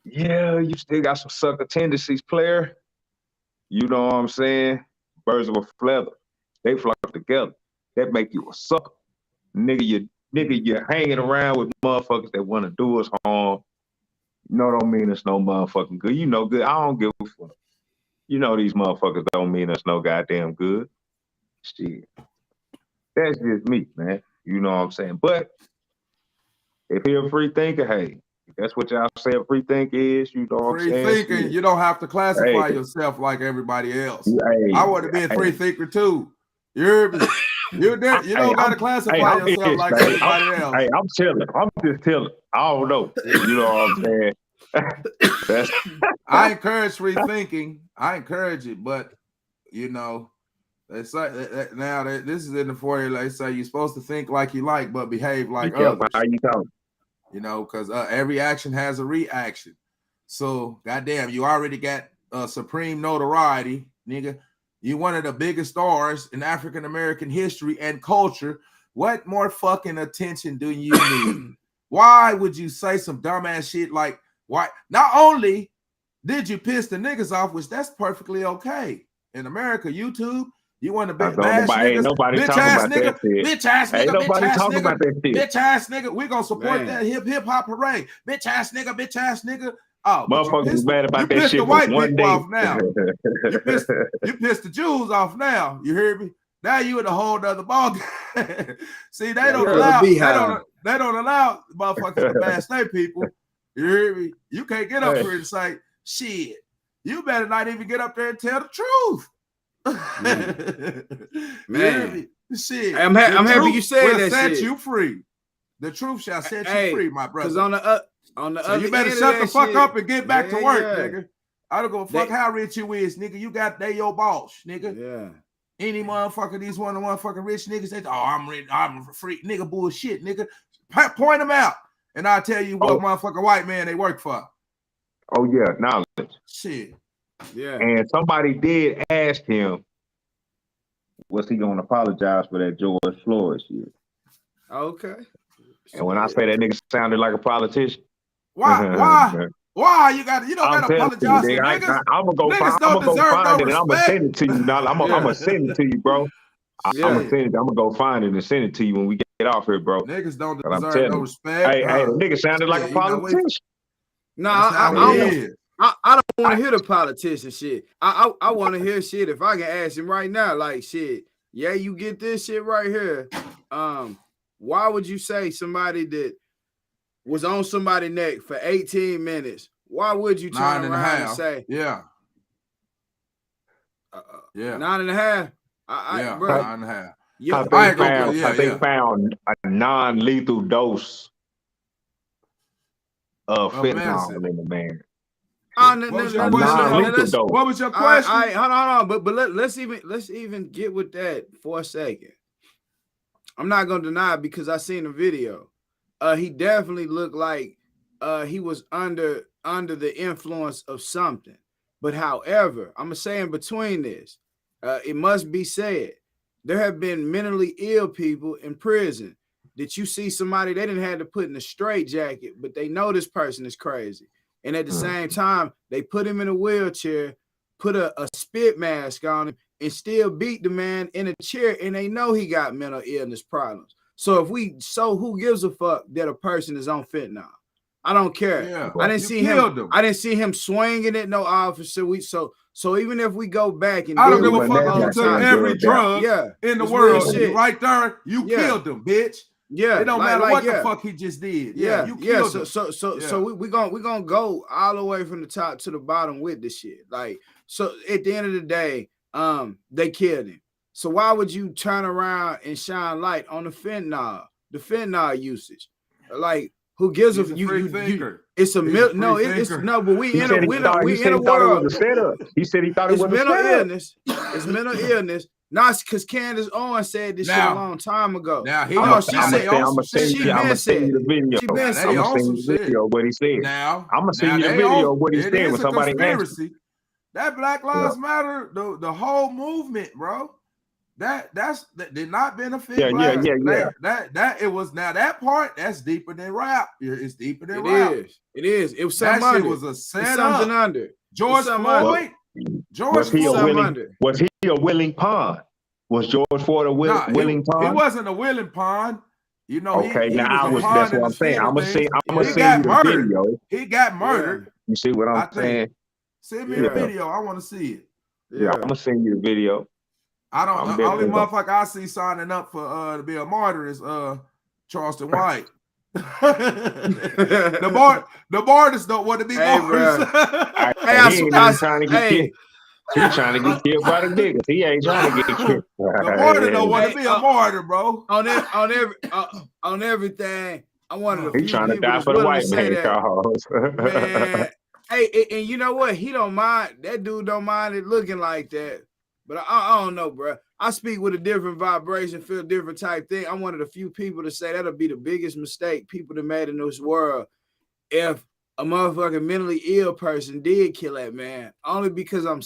yeah, you still got some sucker tendencies, player. You know what I'm saying? Birds of a feather, they flock together. That make you a sucker, nigga. You're hanging around with motherfuckers that want to do us harm. No, don't mean us no motherfucking good. You know good. I don't give a fuck. You know these motherfuckers don't mean us no goddamn good. Shit. That's just me, man. You know what I'm saying? But if you're a free thinker, hey, if that's what y'all say a free thinker is, you know what I'm Free saying? thinking, Shit. you don't have to classify Hey. yourself like everybody else. Hey, I want to be a free thinker too. You heard me? You don't gotta classify yourself like everybody else. Hey, I'm chilling. I'm just chilling. I don't know. You know what I'm saying? I encourage free thinking. I encourage it, but you know, they say now that this is in the 40. They say you're supposed to think like you like, but behave like others. How you talking? You know, because every action has a reaction. So, goddamn, you already got supreme notoriety, nigga. You one of the biggest stars in African American history and culture. What more fucking attention do you need? Why would you say some dumbass shit like, why? Not only did you piss the niggas off, which that's perfectly okay. In America, YouTube, you want to bash niggas, bitch ass nigga, bitch ass nigga, bitch ass nigga, bitch ass nigga. We gonna support that hip hop parade, bitch ass nigga, bitch ass nigga. Oh, motherfuckers mad about that shit. The white people day. off now. You pissed the Jews off now. You hear me? Now you in a whole nother ball game. See, they don't allow motherfuckers to bash their people. You hear me? You can't get up here and say shit. You better not even get up there and tell the truth. Man. Shit. I'm happy you said that. Set shit. you free. The truth shall set you free, my brother. Because on the so other you better end shut the fuck shit, up and get back to work, nigga. I don't give a fuck how rich you is, nigga. You got they your boss, nigga. Yeah. Any motherfucker, these one of the motherfucking rich niggas, they I'm rich, I'm free, nigga, bullshit, nigga. Point them out, and I'll tell you what motherfucking white man they work for. Oh yeah, knowledge. Shit. Yeah. And somebody did ask him, was he gonna apologize for that George Floyd shit? Okay. And when I say that nigga sounded like a politician, why you don't gotta apologize to niggas? I'm gonna go find it and I'm gonna send it to you. Now I'm gonna send it to you, bro. I'm gonna go find it and send it to you when we get off here, bro. Niggas don't deserve no respect. Hey, the nigga sounded like a politician. No, I don't want to hear the politician shit. I want to hear shit. If I can ask him right now, like shit, yeah, you get this shit right here. Why would you say somebody that was on somebody's neck for 18 minutes? Why would you turn around and say, yeah, 9.5? Bro, 9.5. Yeah, I think found a non-lethal dose of fentanyl in the man. What was your question? Hold on. But let's even get with that for a second. I'm not gonna deny it because I seen the video. He definitely looked like he was under the influence of something. But however, I'm gonna say in between this, it must be said there have been mentally ill people in prison that you see somebody they didn't have to put in a straitjacket, but they know this person is crazy. And at the same time, they put him in a wheelchair, put a spit mask on him, and still beat the man in a chair, and they know he got mental illness problems. So who gives a fuck that a person is on fentanyl? I don't care. Yeah, I didn't see him swinging at no officer. So So even if we go back and I don't deal give a with fuck the if you whole took time, every drug yeah, in the it's real world. shit. You right there, you Yeah. killed them, bitch. Yeah, It don't like- matter like, what yeah. the fuck he just did. Yeah, you yeah. killed So him. so we gonna go all the way from the top to the bottom with this shit. Like, so at the end of the day, they killed him. So why would you turn around and shine light on the fentanyl usage? Like, who gives He's a a you free you thinker. it's a He's mil- a free no it's thinker. no, but we He in said a he thought we in a it world. was a setup. He said he thought it It's was a mental setup. illness. It's mental illness. Not because Candace Owens said this shit a Now- long time ago. Now he Oh, on- no, now she they said on some shit. she been I'm gonna send you the said video. She been Now, said they I'm on gonna send some you the shit. video of what he said. Now I'm gonna send now you the they video on- of what he it said is when a somebody asked him. conspiracy. That Black Lives Matter, the whole movement, bro. That did not benefit Yeah, blacks. yeah. That it was now that part that's deeper than rap. It's deeper than It rap. is. It is. It was That something shit under. was a It's setup. something under. George something under. Floyd. George Was he a Something willing? under. Was he a willing pawn? Was George Floyd a Nah, willing he pawn? wasn't a willing pawn. You know, Okay, he now was a pawn that's in what the I'm saying. scheme I'm of gonna things. send He you got the murdered. video. He got murdered. You see what I I'm think. saying? Send me Yeah. the video. I want to see it. Yeah, I'm gonna send you the video. I don't. I'm The only definitely gonna- motherfucker I see signing up for to be a martyr is Charleston White. the martyrs don't want to be Hey, martyrs. Hey, he ain't even trying to get hey, killed. He trying to get killed by the niggas. He ain't trying to get killed. The martyr don't want to Hey, be a martyr, bro. on everything. I wanted a He few trying to people die that's for the willing white to say man, that. Charles. Man, hey, and you know what? He don't mind. That dude don't mind it looking like that. But I don't know, bro. I speak with a different vibration, feel different type thing. I'm one of the few people to say that'll be the biggest mistake people have made in this world if a motherfucking mentally ill person did kill that man. Only because I'm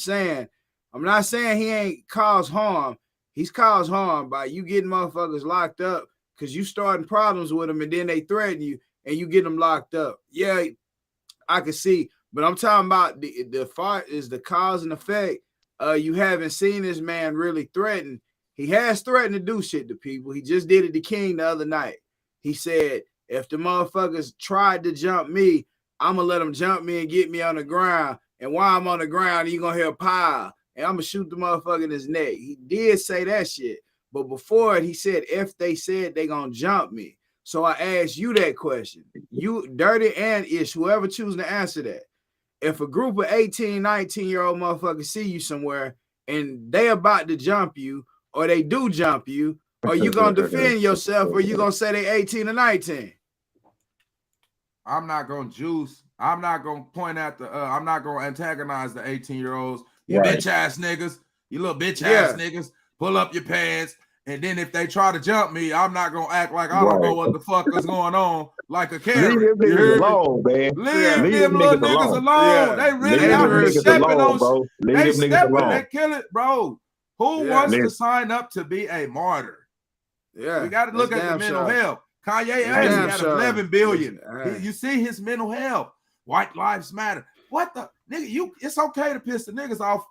not saying he ain't caused harm. He's caused harm by you getting motherfuckers locked up because you starting problems with them and then they threaten you and you get them locked up. Yeah, I can see, but I'm talking about the fault is the cause and effect. You haven't seen this man really threaten. He has threatened to do shit to people. He just did it to King the other night. He said, if the motherfuckers tried to jump me, I'm gonna let them jump me and get me on the ground. And while I'm on the ground, you gonna hear a pile. And I'm gonna shoot the motherfucker in his neck. He did say that shit. But before it, he said, if they said they gonna jump me. So I asked you that question. You, Dirty and Ish, whoever choosing to answer that. If a group of 18, 19-year-old motherfuckers see you somewhere and they about to jump you, or they do jump you, are you gonna defend yourself, or you gonna say they 18 or 19? I'm not gonna juice. I'm not gonna point at the. I'm not gonna antagonize the 18-year-olds. You Right. bitch ass niggas. You little bitch ass niggas. Pull up your pants. And then if they try to jump me, I'm not gonna act like I don't know what the fuck is going on, like a carrot. Leave them You hear niggas me? alone, man. Leave them little niggas alone. Yeah. They really Leave out them here niggas stepping alone, on. bro. Leave They them niggas stepping. alone. They kill it, bro. Who Yeah. wants to Listen. sign up to be a martyr? Yeah, We got to look that's at the damn mental sure. health. Kanye That's damn got sure. 11 billion. That's- You see his mental health. White lives matter. What the nigga? It's okay to piss the niggas off,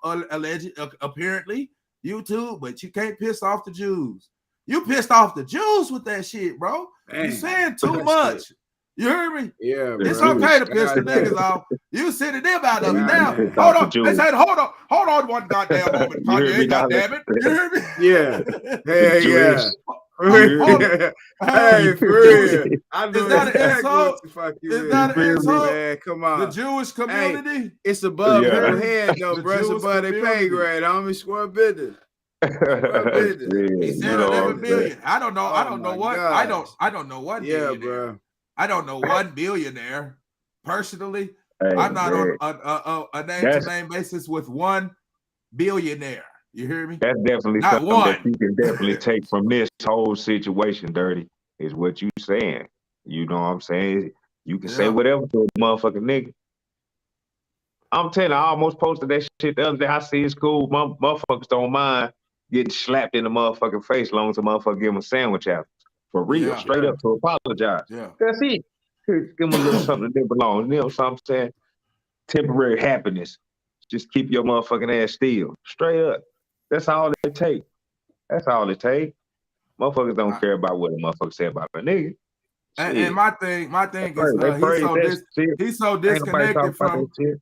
apparently, you too, but you can't piss off the Jews. You pissed off the Jews with that shit, bro. You Dang. saying too That much. shit. You hear me? Yeah, It's bro. okay to piss the Goddamn. niggas off. You sitting them out of it Yeah, now. man. Hold on. Pissed off the They Jews. said, hold on one goddamn moment, You heard me Kanye. now? Goddamn it. You hear me? Yeah. Hey, Jewish. yeah. Hold on. Hey, for real. I know Is that an exactly insult? what the fuck you Is mean. that an insult? Man, come on. The Jewish community? It's above Yeah. her head, though, The bro. It's Jewish above their pay community. grade. homie. Square business. He You said know what 11 I'm billion. saying? I don't know. I don't know my what. gosh. I don't know what. Yeah, billionaire. bro. I don't know one billionaire. Personally, Hey, I'm not man, on a name That's- to name basis with one billionaire. You hear me? That's definitely Not something one. that you can definitely take from this whole situation, Dirty, is what you saying. You know what I'm saying? You can say Yeah. whatever to a motherfucking nigga. I'm telling you, I almost posted that shit the other day. I see it's cool. Motherfuckers don't mind getting slapped in the motherfucking face as long as a motherfucker give them a sandwich after. For real, Yeah. straight up to apologize. Yeah. That's it. Give them a little something that belongs. You know what I'm saying? Temporary happiness. Just keep your motherfucking ass still. Straight up. That's all it take. That's all it take. Motherfuckers don't care about what a motherfucker say about a nigga. And Shit. my thing is They praise that shit. he's so Ain't nobody talking disconnected about from that shit.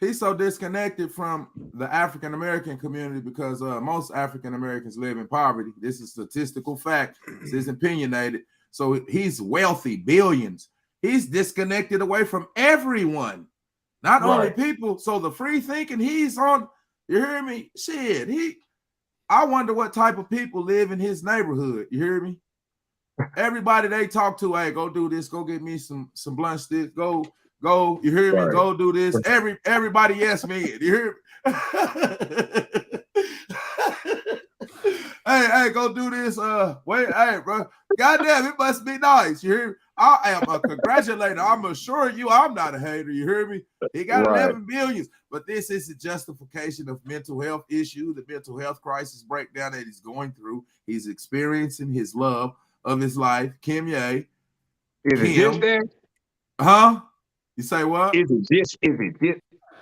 he's so disconnected from the African American community because most African Americans live in poverty. This is statistical fact. This is opinionated. So he's wealthy, billions. He's disconnected away from everyone, not only people. So the free thinking he's on, you hear me? Shit, I wonder what type of people live in his neighborhood. You hear me? Everybody they talk to, hey, go do this, go get me some blunt sticks, go, you hear me? Go do this. Everybody yes man. You hear me? hey, go do this. Wait, hey, bro. Goddamn, it must be nice. You hear me? I am a congratulator. I'm assuring you I'm not a hater. You hear me? He got 11 billions, but this is a justification of mental health issue, the mental health crisis breakdown that he's going through. He's experiencing his love of his life, Kanye. Is it just that? Huh? You say what? Is it just?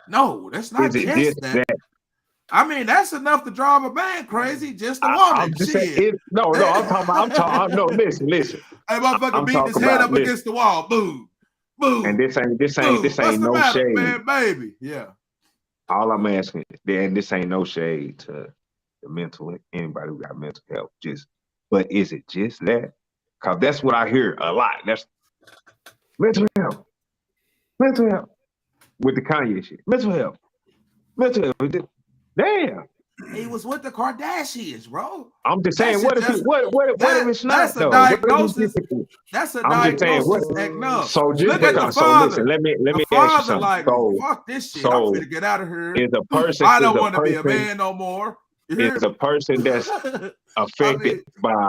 No, that's not just that. I mean, that's enough to drive a man crazy. Just a woman. I'm just saying, no, I'm talking. No, listen. Hey, motherfucker, beating his head up against the wall. Boom, boom. And this ain't What's no matter, shade, man, baby. Yeah. All I'm asking, and this ain't no shade to the anybody who got mental health. But is it just that? Because that's what I hear a lot. That's mental health with the Kanye shit. Mental health. Damn. He was with the Kardashians, bro. I'm just saying, what if it's not? That's a diagnosis. That's a diagnosis. So look at the father. So listen, let me ask you something. Like, fuck this shit. I'm finna get out of here. Is a person? I don't want to be a man no more. Is a person that's affected by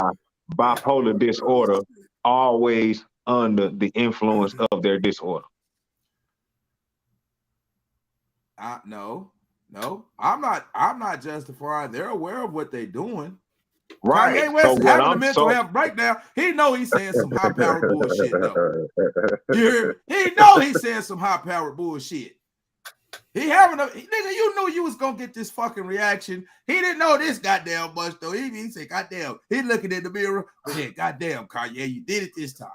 bipolar disorder always under the influence of their disorder? No, I'm not justifying. They're aware of what they're doing. Right. Kanye West having a mental health breakdown. He know he's saying some high-powered bullshit, though. You hear me? He know he's saying some high-powered bullshit. He having a nigga, you knew you was gonna get this fucking reaction. He didn't know this goddamn much though. He said, goddamn, he looking in the mirror. Yeah, goddamn, Kanye, you did it this time.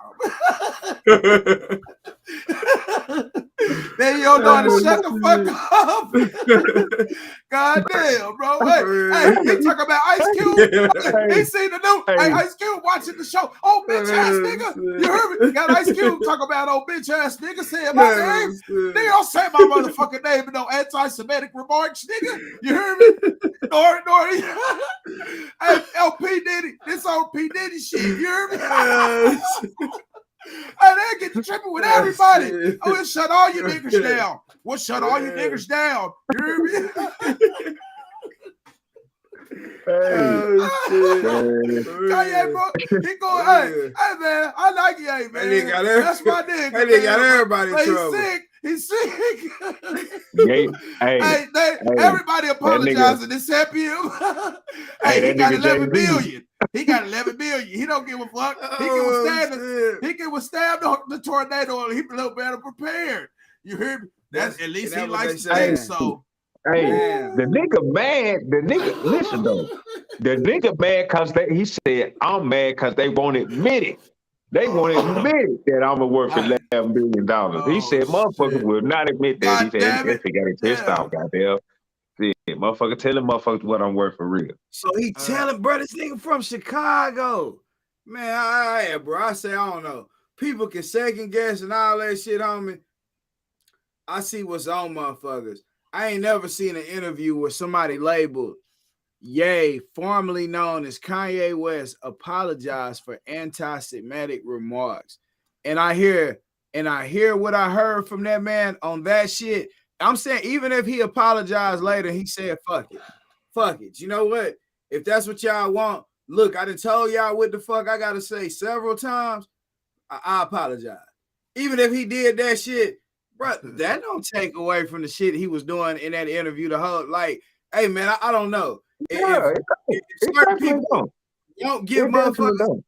Man, you don't know how to shut the fuck up. Goddamn, bro. Hey, he talking about Ice Cube. He seen the new Ice Cube watching the show. Oh, bitch ass nigga. You heard me? Got Ice Cube talk about old bitch ass nigga saying my name. Nigga, don't say my motherfucking name in no anti-Semitic remarks, nigga. You heard me? Nor hey, LP Diddy. This old P Diddy shit. You heard me? Hey, they get to tripping with everybody. Oh, we'll shut all you niggas down. We'll shut all you niggas down. You hear me? Kanye, bro, he going, hey, man, I like Ye, man. That's my nigga. That nigga got everybody in trouble. He's sick. Hey, everybody apologizing except him. He got 11 billion. He got 11 billion. He don't give a fuck. He can withstand the tornado. He be a little better prepared. You hear me? That's at least he likes to say so. Hey, the nigga mad. Listen though. The nigga mad because he said, I'm mad because they won't admit it. They won't admit that I'm worth $11 billion. He said, motherfuckers will not admit that. He said, he got his pissed off, goddamn. Yeah, motherfucker, telling motherfuckers what I'm worth for real. So he telling, bro, this nigga from Chicago. Man, bro, I say, I don't know. People can second guess and all that shit on me. I see what's on motherfuckers. I ain't never seen an interview where somebody labeled Ye, formerly known as Kanye West, apologized for anti-Semitic remarks. And I hear what I heard from that man on that shit. I'm saying, even if he apologized later, he said, fuck it. Fuck it. You know what? If that's what y'all want, look, I done told y'all what the fuck I gotta say several times. I apologize. Even if he did that shit, bro, that don't take away from the shit he was doing in that interview. The whole, like, hey, man, I don't know. If certain people don't give motherfuckers,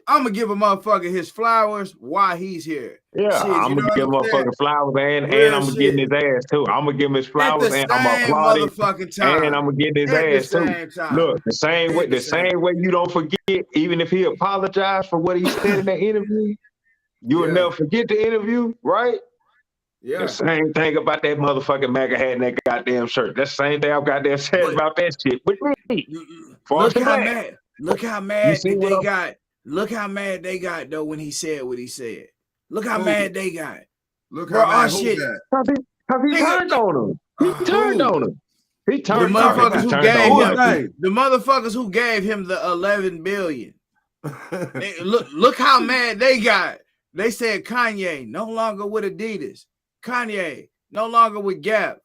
I'm gonna give a motherfucker his flowers while he's here. Yeah, shit, I'm gonna give motherfucker flowers and I'm gonna get in his ass too. I'm gonna give him his flowers and I'm gonna applaud him and I'm gonna get in his ass too. Look, the same way you don't forget, even if he apologized for what he said in that interview, you will never forget the interview, right? Yeah. The same thing about that motherfucking MAGA hat and that goddamn shirt. That's the same thing I've goddamn said But about that shit with me. look The how black. mad. Look how You mad see that what they I'm got. Look how mad they got though when he said what he said. Look how Who? mad they got. Look Bro, how our mad who shit. got. Because he turned on him. He turned Who? on him. He The turned talking on him. motherfuckers He who turned gave on Who's him black they? people. the motherfuckers who gave him the 11 billion. Look how mad they got. They said Kanye no longer with Adidas. Kanye no longer with Gap.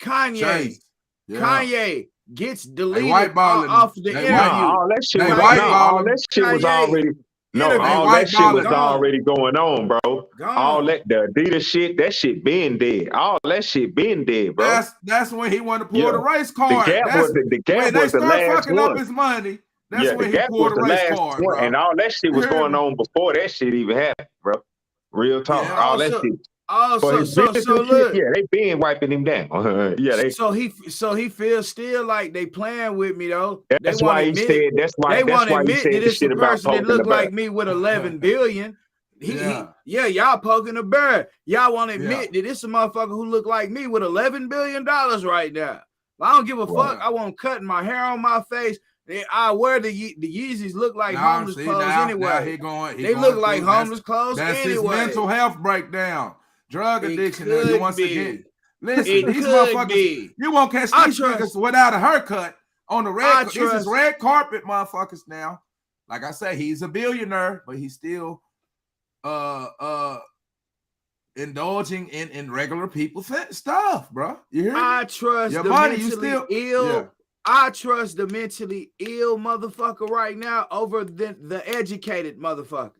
Kanye Chase. Yeah. Kanye gets deleted whiteballing off the them. They interview. All that shit They was white all balling. that shit was Kanye already interview. all white that shit was balling. already going on, bro. Gone. All that the Adidas shit, that shit been dead. All that shit been dead, bro. That's when he wanted to pull Yeah. the race The card. Gap That's was the Gap when they was the start last fucking up one. his money. That's Yeah, when the he Gap pulled was the the race last card, one, bro. and all that shit was You hear going me? on before that shit even happened, bro. Real talk. Yeah. All that shit. For his business and Look. shit, yeah, they been wiping him down. Yeah, they. So he feels still like they playing with me though. That's why he said. That's why he admit said that the it's the shit about person that poking the look bear. like me with 11 billion. Yeah. Y'all poking the bear. Y'all want to admit Yeah. that it's a motherfucker who look like me with $11 billion right now. I don't give a fuck. I won't cut my hair on my face. I wear the Yeezys look like homeless clothes anyway. They look like homeless clothes That's anyway. his mental health breakdown. Drug addiction. could Once be. again, listen, It these could motherfuckers. be. You won't catch I these trust- niggas without a haircut on the red. This is trust- red carpet, motherfuckers. Now, like I say, he's a billionaire, but he's still indulging in regular people stuff, bro. You hear me? I trust Your the money, you mentally still ill. Yeah. I trust the mentally ill motherfucker right now over the educated motherfucker.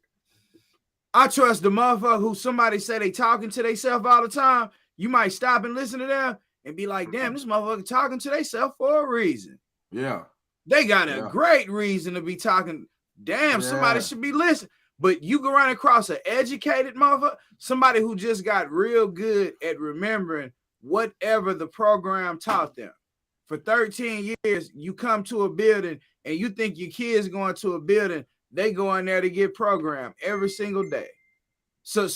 I trust the motherfucker who somebody say they talking to themselves all the time. You might stop and listen to them and be like, damn, this motherfucker talking to themselves for a reason. Yeah. They got a great reason to be talking. Damn, somebody should be listening. But you go run across an educated motherfucker, somebody who just got real good at remembering whatever the program taught them. For 13 years, you come to a building and you think your kids going to a building, they go in there to get programmed every single day. So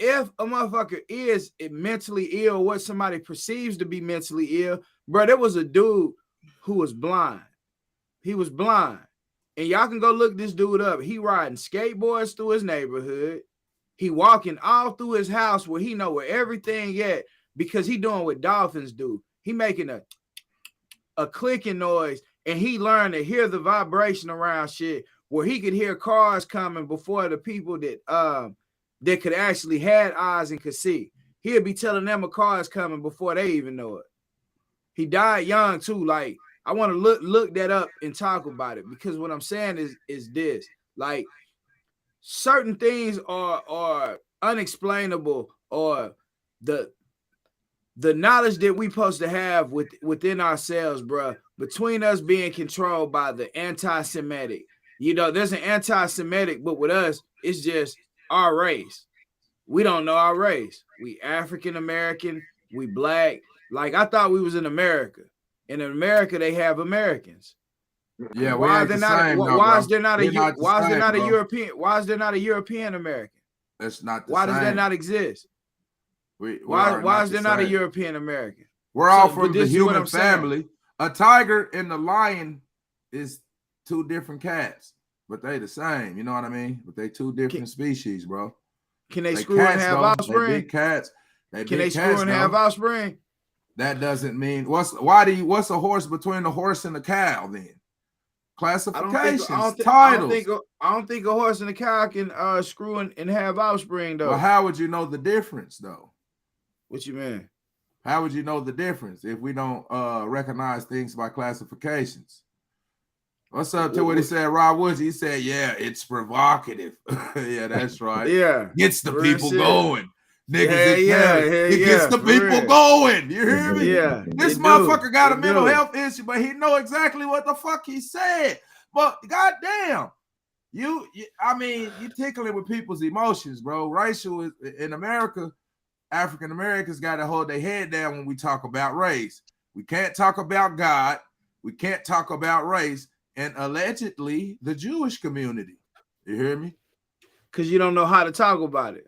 if a motherfucker is mentally ill, what somebody perceives to be mentally ill, bro, there was a dude who was blind. He was blind. And y'all can go look this dude up. He riding skateboards through his neighborhood. He walking all through his house where he know where everything at because he doing what dolphins do. He making a clicking noise and he learned to hear the vibration around shit where he could hear cars coming before the people that could actually had eyes and could see. He'll be telling them a car is coming before they even know it. He died young too. Like, I want to look that up and talk about it because what I'm saying is this: like, certain things are unexplainable, or the knowledge that we supposed to have within ourselves, bro. Between us being controlled by the anti-Semitic, there's an anti-Semitic, but with us, it's just our race. We don't know our race. We African American, we black. Like, I thought we was in America. In America, they have Americans. Yeah, why is there not a European? Why is there not a European American? That's not the why same. does that not exist? Why is there not a European American? We're all from the human family. A tiger and the lion is two different cats, but they the same. You know what I mean? But they two different species, bro. Can they screw and have offspring? They big cats. Can they screw and have offspring? That doesn't mean what's a horse between a horse and a cow then? Classifications, titles. I don't think a horse and a cow can screw and have offspring though. Well, how would you know the difference though? What you mean? How would you know the difference if we don't recognize things by classifications? What's up to what he said, Rob Woods? He said, yeah, it's provocative. Yeah, that's right. Yeah. Gets the people going. Niggas, it gets the people going. You hear me? Yeah. This motherfucker got a mental health issue, but he know exactly what the fuck he said. But goddamn, you tickling with people's emotions, bro. Racial in America, African Americans got to hold their head down when we talk about race. We can't talk about God. We can't talk about race and allegedly the Jewish community. You hear me? Because you don't know how to talk about it.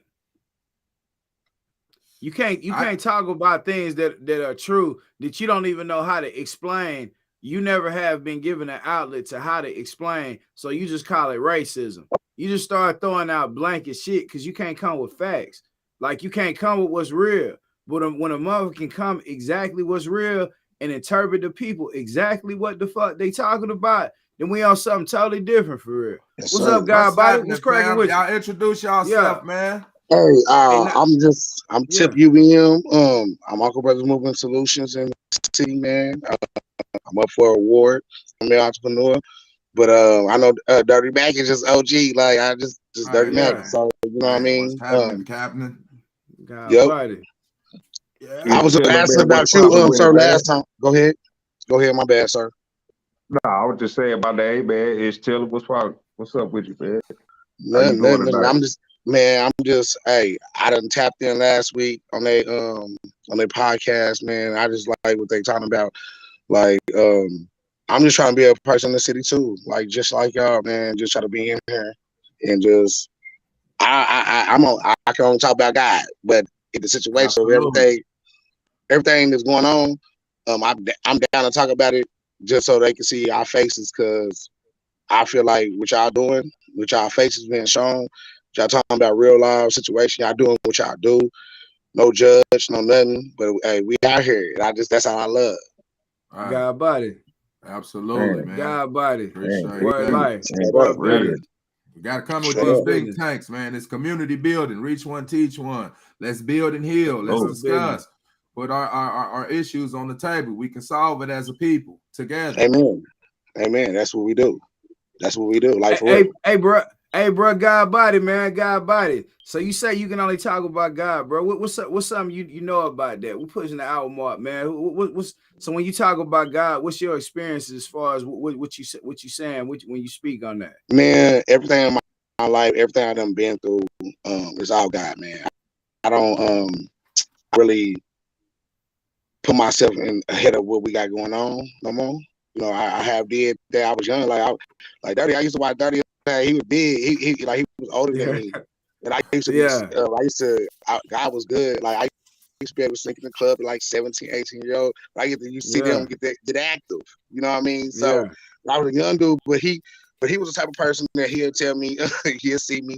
You can't talk about things that are true that you don't even know how to explain. You never have been given an outlet to how to explain, so you just call it racism. You just start throwing out blanket shit because you can't come with facts. Like you can't come with what's real. But when a mother can come exactly what's real and interpret the people exactly what the fuck they talking about, then we on something totally different for real. Yes, What's sir. up, God? What's Body? happening, What's cracking fam? with you? Y'all introduce yourself, man. Hey, Hey, I'm yeah. Tip UVM. I'm Uncle Brothers Movement Solutions in the city, man. I'm up for an award. I'm an entrepreneur. But I know Dirty Mac is just OG. Like I just Dirty yeah. Mac. So you know what I What's mean? happening, Captain? God Yep. Body. Yeah. I was Tell a asking man what's about you, poppin' with sir, it, man. last time. Go ahead. Go ahead, my bad, sir. No, I was just saying about that. Hey, man, it's Tiller. What's up with you, man? How you Nothing, doing nothing. tonight? I'm just hey, I done tapped in last week on their podcast, man. I just like what they talking about. Like, I'm just trying to be a person in the city too. Like just like y'all, man. Just try to be in here and just I can only talk about God, but in the situation of everything that's going on, I'm down to talk about it just so they can see our faces, because I feel like what y'all doing, with y'all faces being shown, y'all talking about real life situation, y'all doing what y'all do, no judge, no nothing, but hey, we out here, and that's all I love. All right. God Body. Absolutely, man. God Body. Appreciate Word that. life. Straight Square up, business. We got to come with Straight these up. think tanks, man. It's community building. Reach one, teach one. Let's build and heal. Let's Square discuss. business. Put our issues on the table. We can solve it as a people together. Amen. That's what we do. Like for real. Hey, bro, God Body, man, God Body. So you say you can only talk about God, bro. What's something you know about that? We're pushing the album up, man. So when you talk about God, what's your experience as far as what you saying when you speak on that? Man, everything in my life, everything I done been through, is all God, man. I don't really put myself in ahead of what we got going on no more. You know, I have did that. I was young, like Daddy. I used to watch Daddy. He was big. He was older than me, and I used to. God was good. Like I used to be able to sing in the club at like 17, 18 years old. I get to see them get active. You know what I mean? So I was a young dude, but he was the type of person that he'll tell me, he'll see me.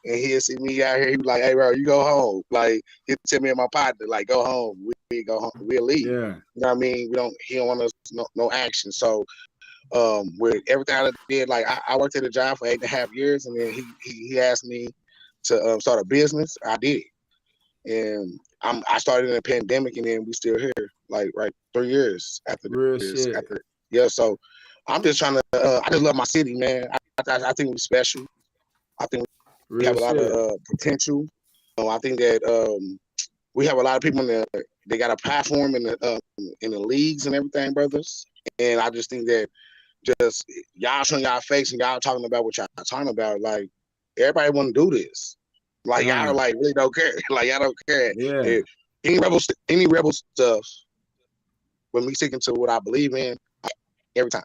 And he'll see me out here. He was like, "Hey, bro, you go home." Like he'll tell me and my partner, "Like, go home. We go home. We'll leave." Yeah. You know what I mean? He don't want us no action. So, with everything I did, like I worked at a job for 8.5 years, and then he asked me to start a business. I did, and I started in a pandemic, and then we still here, like 3 years after Real this. shit. Yeah, so I'm just trying to. I just love my city, man. I think we're special. I think we have a lot of potential. I think that we have a lot of people they got a platform in the leagues and everything, brothers. And I just think that just y'all showing y'all face and y'all talking about what y'all talking about, like everybody want to do this. Like y'all like really don't care. Like y'all don't care. Yeah. Any rebel stuff, when we sticking to what I believe in, every time.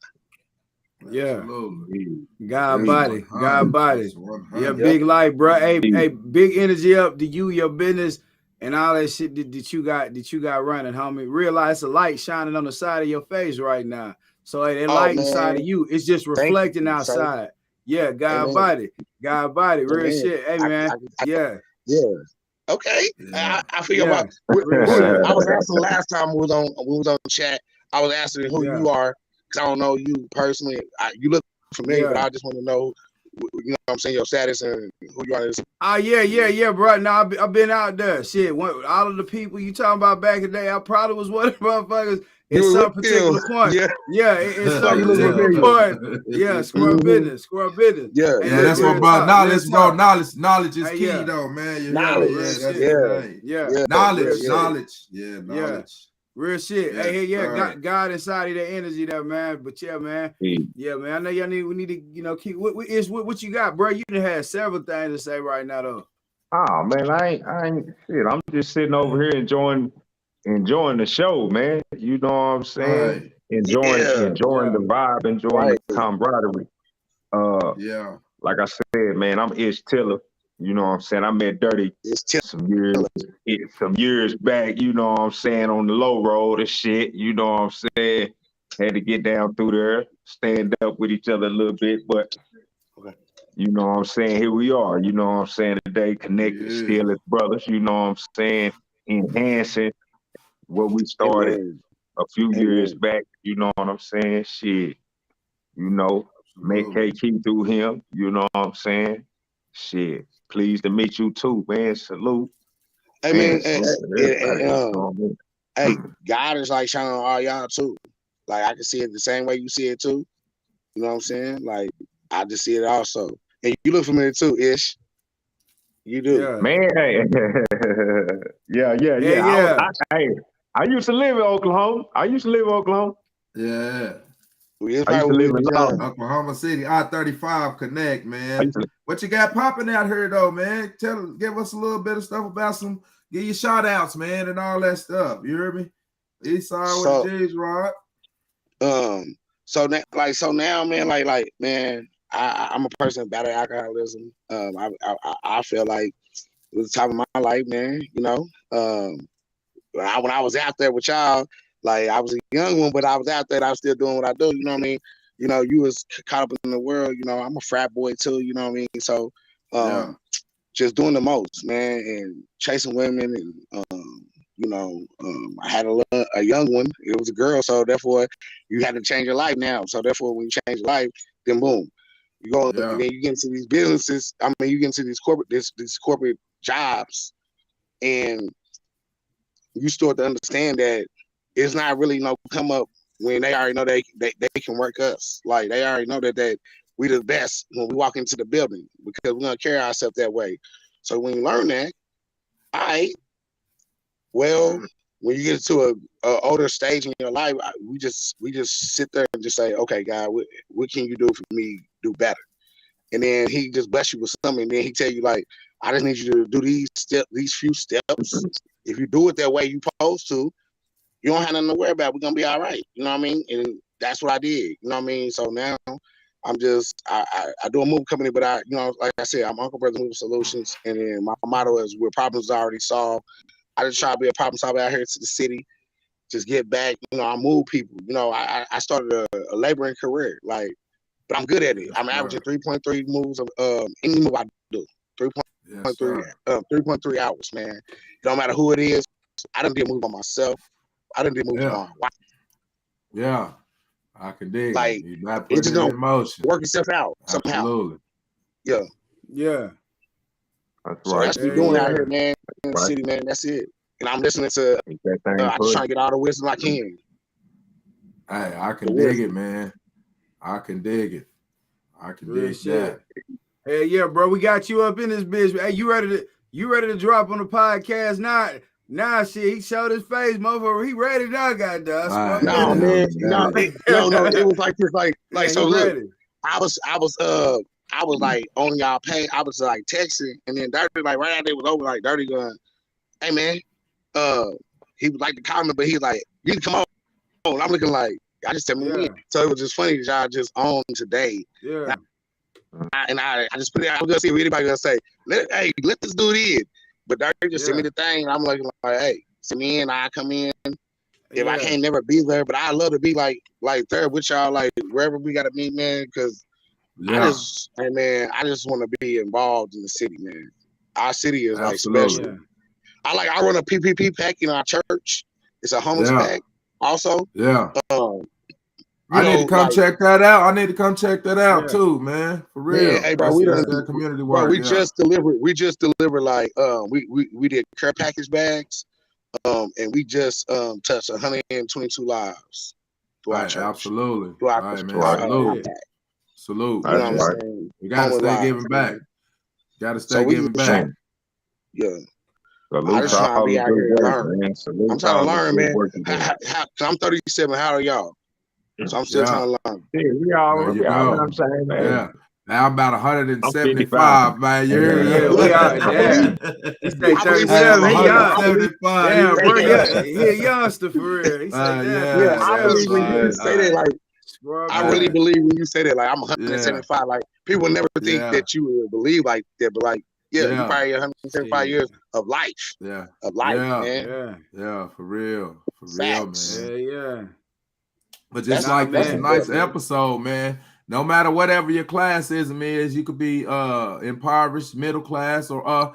Yeah. Absolutely. God Body. God Body. Yeah, big life, bro. Hey, big energy up to you, your business, and all that shit that you got running, homie. Realize the light shining on the side of your face right now. So that light inside of you, it's just reflecting outside. Yeah, God Body. God Body. Real shit. Hey, man. Yeah. Okay. Yeah. I figure about real shit. I was asking last time we was on chat. I was asking who you are, because I don't know you personally. You look familiar, but I just want to know, you know what I'm saying, your status and who you are. Oh, yeah, bro. Now I've been out there. Shit, all of the people you talking about back in the day, I probably was one of the motherfuckers at some particular point. Yeah, in some particular point. Yeah, square business. Yeah, hey, that's what, bro. Knowledge is key, though, man. You knowledge. That's the thing. Knowledge. Real shit. Yes, God inside of that energy there, man. But yeah, man. I know we need to, keep what you got, bro. You done had several things to say right now, though. Oh man, I ain't shit. I'm just sitting over here enjoying the show, man. You know what I'm saying? Right. Enjoying the vibe, enjoying the camaraderie. Yeah. Like I said, man, I'm Ish Tiller. You know what I'm saying? I met Dirty It's till some years back, you know what I'm saying, on the low road and shit, you know what I'm saying? Had to get down through there, stand up with each other a little bit, but okay. you know what I'm saying, here we are, you know what I'm saying, today connected Yeah. still as brothers, you know what I'm saying, enhancing what we started Amen. a few years Amen. back, you know what I'm saying, shit, you know, met Absolutely. KK through him, you know what I'm saying, shit, pleased to meet you too, man, salute. Hey Man, man, salute to everybody. You know what I mean? hey, God is like shining on all y'all too. Like I can see it the same way you see it too. You know what I'm saying? Like I just see it also. And you look familiar too, Ish. You do. Yeah. Man, hey, yeah. Hey, yeah. I used to live in Oklahoma. Yeah. We is I used to probably live we in was young. London. Oklahoma City, I-35 Connect, I man. used to, What you got popping out here though, man? Give us a little bit of stuff about give you shout outs, man, and all that stuff. You hear me? Eastside with So the G's, Rod. so now, man, man, I'm a person battle alcoholism. I feel like it was the time of my life, man. You know, when I was out there with y'all, like I was a young one, but I was out there. And I was still doing what I do. You know what I mean? You know, you was caught up in the world. You know, I'm a frat boy too. You know what I mean? So, Yeah. just doing the most, man, and chasing women, and you know, I had a young one. It was a girl, so therefore, you had to change your life now. So therefore, when you change your life, then boom, you go, Yeah. and then you get into these businesses. I mean, you get into these corporate jobs, and you start to understand that it's not really no come up when they already know they can work us. Like they already know that we the best when we walk into the building because we're gonna carry ourselves that way. So when you learn that, all right, well, when you get to a older stage in your life, we just sit there and just say, okay, God, what can you do for me do better? And then he just bless you with something, and then he tell you like, I just need you to do these few steps. If you do it that way you supposed to, you don't have nothing to worry about. We're gonna be all right. You know what I mean? And that's what I did. You know what I mean? So now I'm just I do a movie company, but you know, like I said, I'm Uncle Brother Movie Solutions, and then my motto is where problems are already solved. I just try to be a problem solver out here to the city. Just get back. You know, I move people. You know, I started a laboring career, like, but I'm good at it. Yes, I'm sir. averaging 3.3 moves of any move I do. 3.3 Yes, sir. 3.3 hours, man. It don't matter who it is. I done did move on myself. I done did moves on Yeah. my wife. Yeah. I can dig Like it. You not it putting just it don't in motion. work itself out somehow. Absolutely. Yeah. Yeah. that's So right. that's what we Hey, doing out yeah. here, man, in the Right. city, man. That's it. And I'm listening to Keep that thing I just trying pushing. to get all the wisdom I can. Hey, I The can dig wisdom. it, man. I can dig it. I can Real dig shit. that. Hey, yeah, bro. We got you up in this bitch. Hey, you ready to drop on the podcast now? Nah, shit. He showed his face, motherfucker. He ready now, goddamn. Right. No, Yeah, man. yeah. No. It was like this, like Yeah, so. he Look, ready. I was like on y'all page. I was like texting, and then Dirty like right after it was over, like Dirty going, "Hey man," he would like to comment, but he's like, "You need to come on." I'm looking like I just tell me Yeah. when. So it was just funny that y'all just on today. Yeah. I just put it out. I was gonna see if anybody gonna say, let this dude in. But Dirty just sent me Yeah. the thing, and I'm like, hey, send me in. I come in. If I Yeah. can't never be there, but I love to be like there with y'all, like wherever we gotta meet, man. Because I Yeah. just want to be involved in the city, man. Our city is like Absolutely. special. I run a PPP pack in our church. It's a homeless Yeah. pack, also. Yeah. You I need know, to come like, check that out. I need to come check that out Yeah. too, man. For man, real. hey, bro, That's that community work. we Yeah. just delivered like we did care package bags, and we just touched 122 lives through our Right. church, Absolutely. through our, Right, man. Right. our Salute. pack. Salute, You know That's what I'm man. right. saying? We gotta Homeless stay lives, giving back. man. Gotta So stay we giving just back. yeah. Salute I to just trying to all be the out good here and work, learn. man. Salute I'm to trying to all the learn, good man. work you doing. I'm 37. How are y'all? So I'm still Yeah. trying to learn. Yeah, we There all you know what go. I'm saying, man. Yeah. Now I'm about I'm 55. 175, man. You Yeah, hear me? yeah, we are. Damn. He say I believe 37. I'm He young. 175. Damn, You bro. hear Yeah, me? he a youngster for real. He say, damn, Yeah. I 37. believe when you Shit. say that, like, Scrub I really back. believe when you say that, like, I'm Yeah. 175. Like, people never think Yeah. that you would believe like that, but like, Yeah, Yeah. you probably 175 years of life. Yeah. Of life, Yeah. man. Yeah. Yeah, for real. For Facts. real, man. Yeah. But just Nah, like this, a man. nice episode, man. No matter whatever your class is, you could be impoverished, middle class, or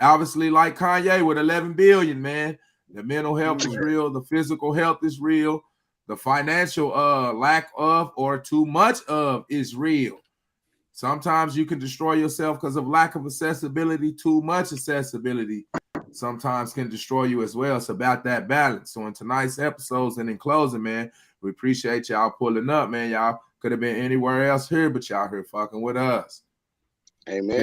obviously like Kanye with 11 billion, man. The mental health is real, the physical health is real, the financial lack of or too much of is real. Sometimes you can destroy yourself because of lack of accessibility. Too much accessibility sometimes can destroy you as well. It's about that balance. So in tonight's episodes and in closing, man, we appreciate y'all pulling up, man. Y'all could have been anywhere else here, but y'all here fucking with us. Amen.